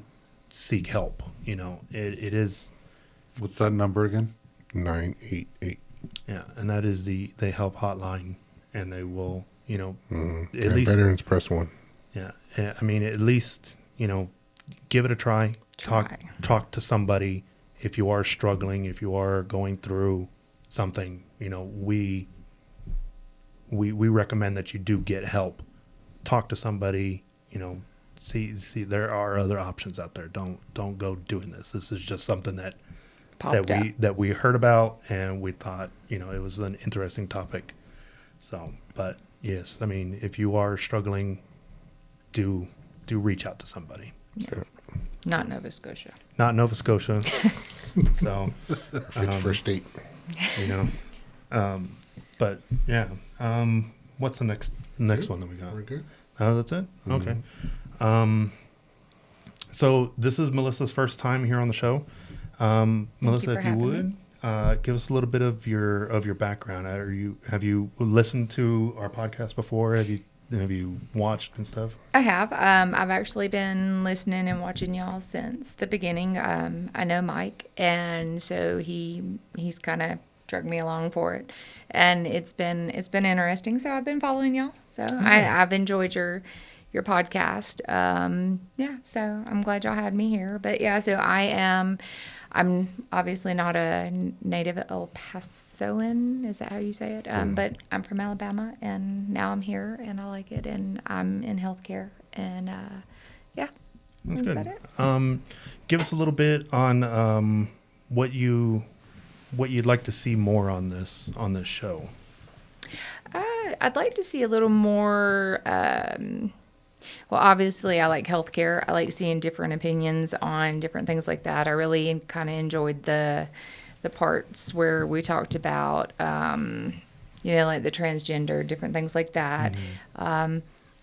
[SPEAKER 2] seek help. It is,
[SPEAKER 5] What's that number again?
[SPEAKER 4] 988.
[SPEAKER 2] yeah, and that is the help hotline, and they will, at
[SPEAKER 4] Yeah,
[SPEAKER 2] least,
[SPEAKER 4] veterans press 1.
[SPEAKER 2] yeah. I mean, at least, give it a try.
[SPEAKER 3] Try.
[SPEAKER 2] Talk to somebody if you are struggling, if you are going through something. We recommend that you do get help. Talk to somebody. See there are other options out there. Don't go doing this. This is just something that
[SPEAKER 3] Popped up.
[SPEAKER 2] that we heard about, and we thought it was an interesting topic. So, but yes, I mean, if you are struggling, do reach out to somebody.
[SPEAKER 3] Not Nova Scotia.
[SPEAKER 2] Not Nova Scotia. So,
[SPEAKER 4] First state.
[SPEAKER 2] but yeah. What's the next one that we got?
[SPEAKER 4] We're good.
[SPEAKER 2] Oh, that's it? Okay. So this is Melissa's first time here on the show. Melissa,
[SPEAKER 3] for
[SPEAKER 2] if you
[SPEAKER 3] having
[SPEAKER 2] would, give us a little bit of your background. Have you listened to our podcast before? Have you watched and stuff?
[SPEAKER 3] I have. I've actually been listening and watching y'all since the beginning. I know Mike, and so he's kind of dragged me along for it, and it's been interesting. So I've been following y'all. So I've enjoyed your podcast. So I'm glad y'all had me here. But yeah, so I'm obviously not a native El Pasoan. Is that how you say it? But I'm from Alabama, and now I'm here, and I like it, and I'm in healthcare, and
[SPEAKER 2] That's
[SPEAKER 3] that's
[SPEAKER 2] good.
[SPEAKER 3] about it.
[SPEAKER 2] Give us a little bit on what you'd like to see more on this show.
[SPEAKER 3] I'd like to see a little more. Well, obviously, I like healthcare. I like seeing different opinions on different things like that. I really kind of enjoyed the parts where we talked about, like the transgender, different things like that.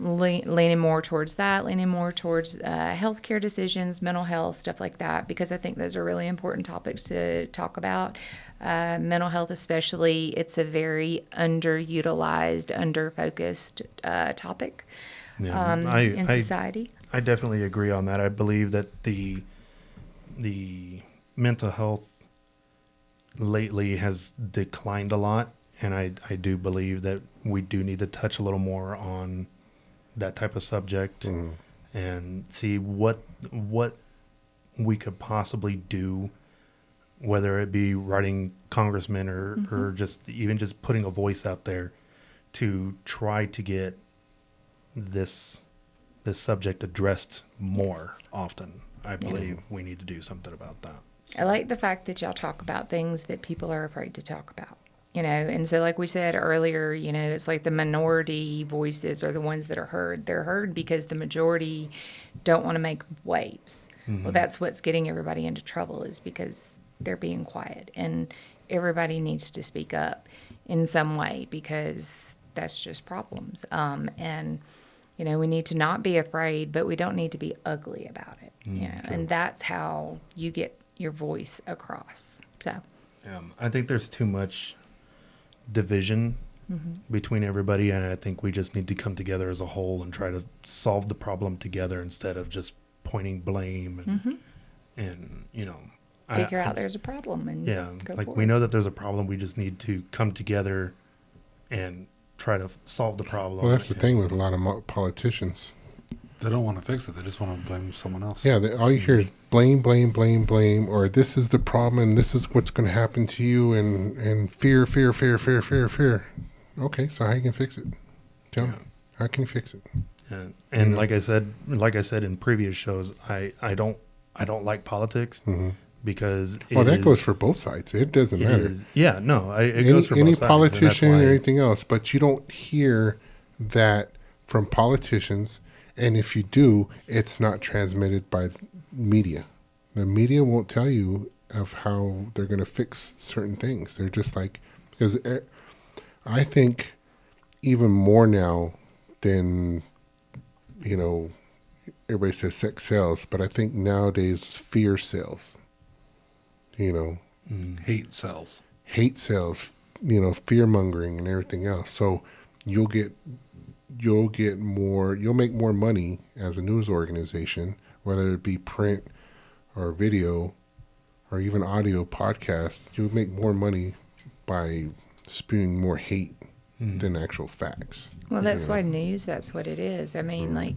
[SPEAKER 3] Leaning more towards that, leaning more towards healthcare decisions, mental health, stuff like that, because I think those are really important topics to talk about. Mental health especially, it's a very underutilized, underfocused topic in society.
[SPEAKER 2] I definitely agree on that. I believe that the mental health lately has declined a lot, and I do believe that we do need to touch a little more on that type of subject and see what we could possibly do, whether it be writing congressmen or just putting a voice out there to try to get this subject addressed more often. I believe we need to do something about that.
[SPEAKER 3] I like the fact that y'all talk about things that people are afraid to talk about. And so like we said earlier, it's like the minority voices are the ones that are heard. They're heard because the majority don't want to make waves. Well, that's what's getting everybody into trouble, is because they're being quiet, and everybody needs to speak up in some way, because that's just problems. And we need to not be afraid, but we don't need to be ugly about it. And that's how you get your voice across. So
[SPEAKER 2] I think there's too much division between everybody, and I think we just need to come together as a whole and try to solve the problem together instead of just pointing blame and you know,
[SPEAKER 3] Figure out there's a problem and go
[SPEAKER 2] like
[SPEAKER 3] forward.
[SPEAKER 2] we know that there's a problem. We just need to come together and try to solve the problem.
[SPEAKER 4] Well, that's the thing with a lot of politicians.
[SPEAKER 5] They don't want to fix it. They just want to blame someone else.
[SPEAKER 4] Yeah, all you hear is blame, blame, blame, blame, or this is the problem and this is what's going to happen to you, and fear, fear, fear, fear, fear, fear. Okay, so how you can fix it? Tell me, how can you fix it?
[SPEAKER 2] And
[SPEAKER 4] You know?
[SPEAKER 2] like I said in previous shows, I don't like politics because
[SPEAKER 4] Well, that goes for both sides. It doesn't matter.
[SPEAKER 2] It goes for
[SPEAKER 4] Any
[SPEAKER 2] both sides, and that's
[SPEAKER 4] politician
[SPEAKER 2] why-
[SPEAKER 4] or anything else, but you don't hear that from politicians. And if you do, it's not transmitted by media. The media won't tell you of how they're going to fix certain things. They're just like, because I think even more now than, you know, everybody says sex sells, but I think nowadays fear sells. You know,
[SPEAKER 5] Hate sells.
[SPEAKER 4] hate sells, you know, fear mongering and everything else. So you'll make more money as a news organization, whether it be print or video or even audio podcast. You'll make more money by spewing more hate than actual facts.
[SPEAKER 3] Well, that's
[SPEAKER 4] you know.
[SPEAKER 3] why news, that's what it is. I mean, like,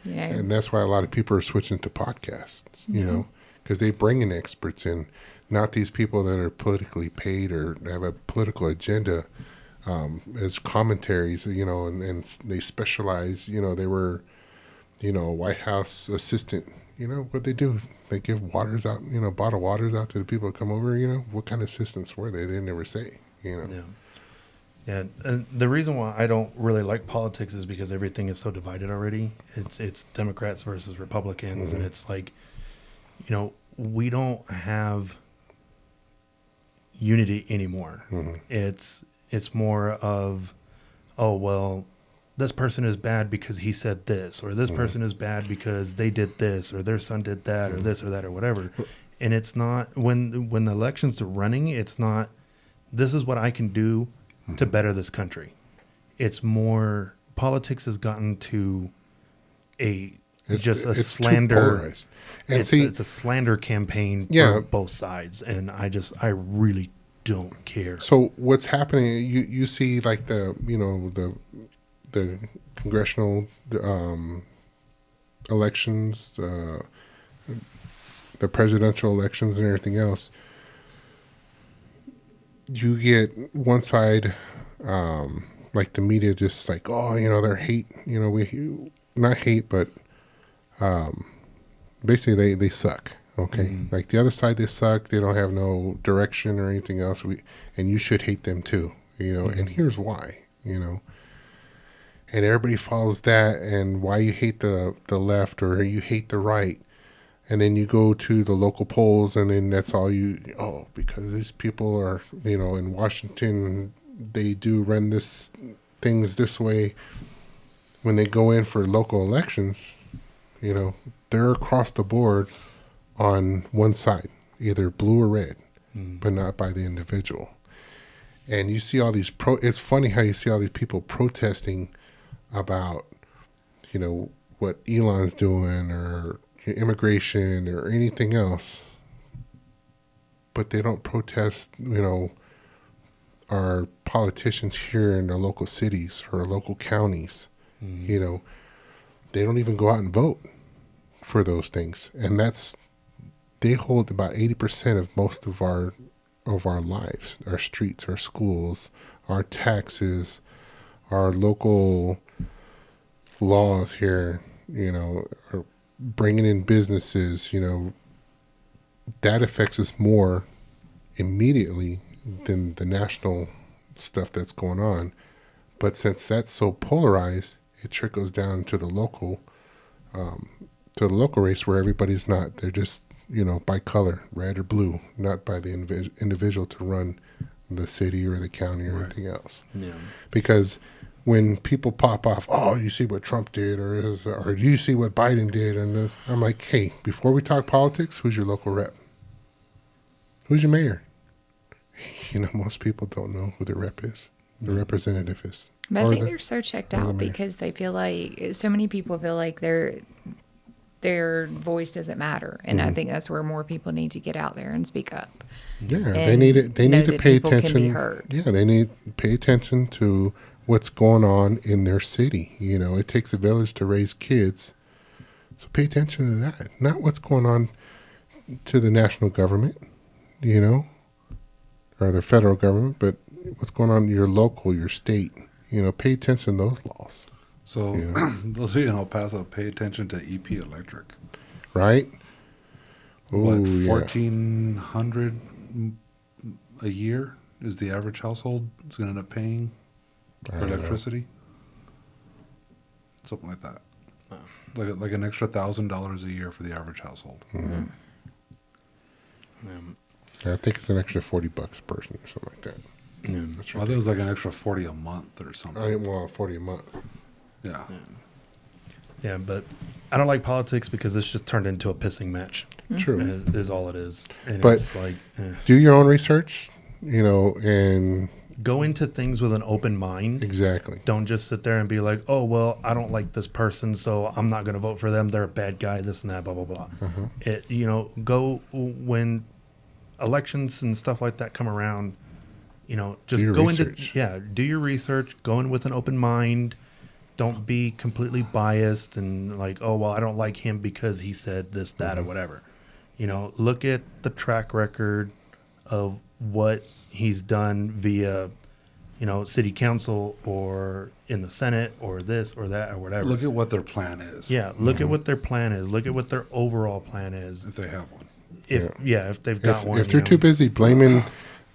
[SPEAKER 3] you know,
[SPEAKER 4] And that's why a lot of people are switching to podcasts, you know, because they bring in experts in, not these people that are politically paid or have a political agenda as commentaries, you know, and they specialize, you know, they were, you know, a White House assistant, you know, what they do, they give waters out, you know, bottled waters out to the people that come over, you know, what kind of assistants were they? They never say, you know.
[SPEAKER 2] Yeah, and the reason why I don't really like politics is because everything is so divided already. It's Democrats versus Republicans, and it's like, you know, we don't have unity anymore. It's more of, oh well, this person is bad because he said this, or this person is bad because they did this, or their son did that, or this or that or whatever. And it's not when the elections are running. It's not. This is what I can do to better this country. It's more politics has gotten to
[SPEAKER 4] It's too
[SPEAKER 2] slander.
[SPEAKER 4] polarized. And
[SPEAKER 2] It's
[SPEAKER 4] see,
[SPEAKER 2] a slander campaign
[SPEAKER 4] Yeah.
[SPEAKER 2] for both sides, and I really don't care.
[SPEAKER 4] so what's happening? You see, like the congressional elections, the presidential elections, and everything else. You get one side, like the media, just like, oh, you know, they're hate. You know, we not hate, but basically they suck. Okay, like the other side, they suck. They don't have no direction or anything else. And you should hate them too. You know, and here's why. You know, and everybody follows that, and why you hate the left or you hate the right. And then you go to the local polls, and then that's all because these people are, you know, in Washington, they do run things this way. When they go in for local elections, you know, they're across the board on one side, either blue or red, but not by the individual. And you see all these it's funny how you see all these people protesting about, you know, what Elon's doing or immigration or anything else, but they don't protest, you know, our politicians here in the local cities or local counties. You know, they don't even go out and vote for those things, and they hold about 80% of most of our lives, our streets, our schools, our taxes, our local laws here, you know, are bringing in businesses, you know, that affects us more immediately than the national stuff that's going on. But since that's so polarized, it trickles down to the local race where everybody's not, they're just, you know, by color, red or blue, not by the individual to run the city or the county or anything else.
[SPEAKER 2] Yeah.
[SPEAKER 4] Because when people pop off, oh, you see what Trump did, or do you see what Biden did? And I'm like, hey, before we talk politics, who's your local rep? Who's your mayor? You know, most people don't know who their rep is. The representative is.
[SPEAKER 3] But I
[SPEAKER 4] or
[SPEAKER 3] think
[SPEAKER 4] the-
[SPEAKER 3] they're so checked
[SPEAKER 4] or the
[SPEAKER 3] out
[SPEAKER 4] mayor.
[SPEAKER 3] because they feel like so many people feel like their voice doesn't matter, and
[SPEAKER 4] Mm-hmm.
[SPEAKER 3] I think that's where more people need to get out there and speak up.
[SPEAKER 4] Yeah, they
[SPEAKER 3] and
[SPEAKER 4] need it. They
[SPEAKER 3] know
[SPEAKER 4] need to
[SPEAKER 3] that
[SPEAKER 4] pay
[SPEAKER 3] people can be
[SPEAKER 4] attention.
[SPEAKER 3] heard.
[SPEAKER 4] Yeah, they need to pay attention to what's going on in their city. You know, it takes a village to raise kids, so pay attention to that. Not what's going on to the national government, you know, or the federal government, but what's going on in your local, your state. You know, pay attention to those laws,
[SPEAKER 5] So
[SPEAKER 4] Yeah.
[SPEAKER 5] those of you in El Paso, pay attention to EP Electric.
[SPEAKER 4] right?
[SPEAKER 5] What,
[SPEAKER 4] Ooh, yeah.
[SPEAKER 5] 1,400 a year is the average household is going to end up paying
[SPEAKER 4] I
[SPEAKER 5] for
[SPEAKER 4] don't know.
[SPEAKER 5] electricity? Something like that. Like an extra $1,000 a year for the average household.
[SPEAKER 4] I think it's an extra $40 a person or something like that. That's
[SPEAKER 5] I think it was like an extra 40 a month or something.
[SPEAKER 4] well, 40 a month.
[SPEAKER 5] Yeah.
[SPEAKER 2] Yeah, but I don't like politics because it's just turned into a pissing match.
[SPEAKER 4] True.
[SPEAKER 2] Is all it is. And
[SPEAKER 4] But-
[SPEAKER 2] it's like,
[SPEAKER 4] Do your own research, you know, and
[SPEAKER 2] go into things with an open mind.
[SPEAKER 4] exactly.
[SPEAKER 2] Don't just sit there and be like, oh, well, I don't like this person, so I'm not going to vote for them. They're a bad guy, this and that, blah, blah, blah. Go when elections and stuff like that come around, just
[SPEAKER 4] your
[SPEAKER 2] go
[SPEAKER 4] research.
[SPEAKER 2] do your research, go in with an open mind. Don't be completely biased and like, oh, well, I don't like him because he said this, that, or whatever. Look at the track record of what he's done via, city council or in the Senate or this or that or whatever.
[SPEAKER 5] Look at what their plan is.
[SPEAKER 2] Yeah, look at what their plan is. Look at what their overall plan is.
[SPEAKER 5] If they have one.
[SPEAKER 2] If they've got one.
[SPEAKER 4] If they're too busy blaming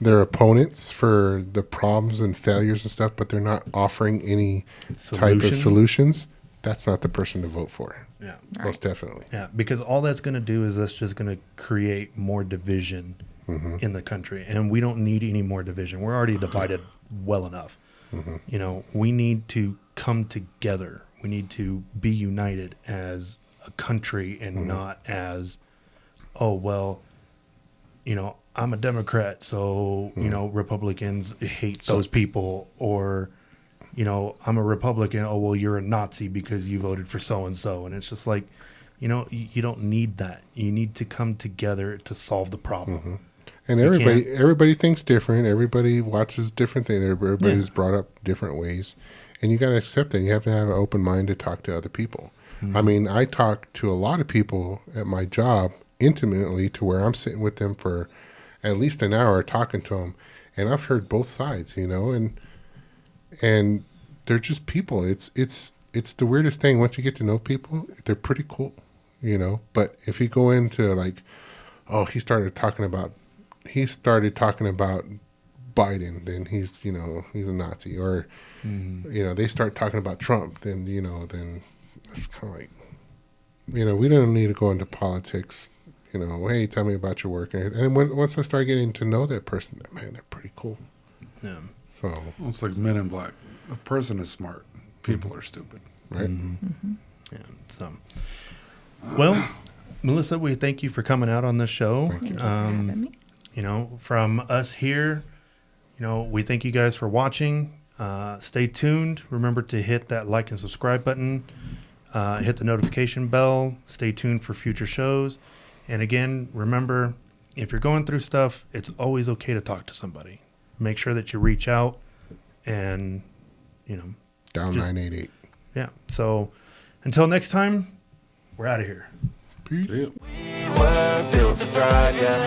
[SPEAKER 4] their opponents for the problems and failures and stuff, but they're not offering any type of
[SPEAKER 2] Solution?
[SPEAKER 4] solutions, that's not the person to vote for.
[SPEAKER 2] Yeah.
[SPEAKER 4] Most definitely.
[SPEAKER 2] Yeah, because all that's going to do is that's just going to create more division
[SPEAKER 4] Mm-hmm.
[SPEAKER 2] in the country, and we don't need any more division. We're already divided well enough.
[SPEAKER 4] Mm-hmm.
[SPEAKER 2] We need to come together. We need to be united as a country and
[SPEAKER 4] Mm-hmm.
[SPEAKER 2] not as, oh well, I'm a Democrat, so
[SPEAKER 4] Mm-hmm.
[SPEAKER 2] Republicans hate those people, or I'm a Republican. Oh, well, you're a Nazi because you voted for so and so. And it's just like, you don't need that. You need to come together to solve the problem.
[SPEAKER 4] Mm-hmm. And
[SPEAKER 2] You
[SPEAKER 4] everybody thinks different. Everybody watches different things. Everybody's brought up different ways. And you got to accept that. You have to have an open mind to talk to other people. I mean, I talk to a lot of people at my job intimately to where I'm sitting with them for at least an hour talking to them. And I've heard both sides, and they're just people. It's the weirdest thing. Once you get to know people, they're pretty cool, But if you go into like, oh, he started talking about Biden, then he's a Nazi, or they start talking about Trump, then then it's kind of like, we don't need to go into politics. Hey, tell me about your work, and once I start getting to know that person, man, they're pretty cool.
[SPEAKER 2] Yeah.
[SPEAKER 4] So
[SPEAKER 5] Well, it's like Men in Black. A person is smart. People are stupid.
[SPEAKER 4] right.
[SPEAKER 2] Yeah. So, well, Melissa, we thank you for coming out on this show.
[SPEAKER 4] Thank
[SPEAKER 3] Thank you for having me.
[SPEAKER 2] From us here, we thank you guys for watching. Stay tuned. Remember to hit that like and subscribe button. Hit the notification bell. Stay tuned for future shows. And again, remember, if you're going through stuff, it's always okay to talk to somebody. Make sure that you reach out and,
[SPEAKER 4] Down
[SPEAKER 2] Just-
[SPEAKER 4] 988.
[SPEAKER 2] yeah. So until next time, we're out of here.
[SPEAKER 4] Peace.
[SPEAKER 5] See ya.
[SPEAKER 1] We were built to thrive, yeah.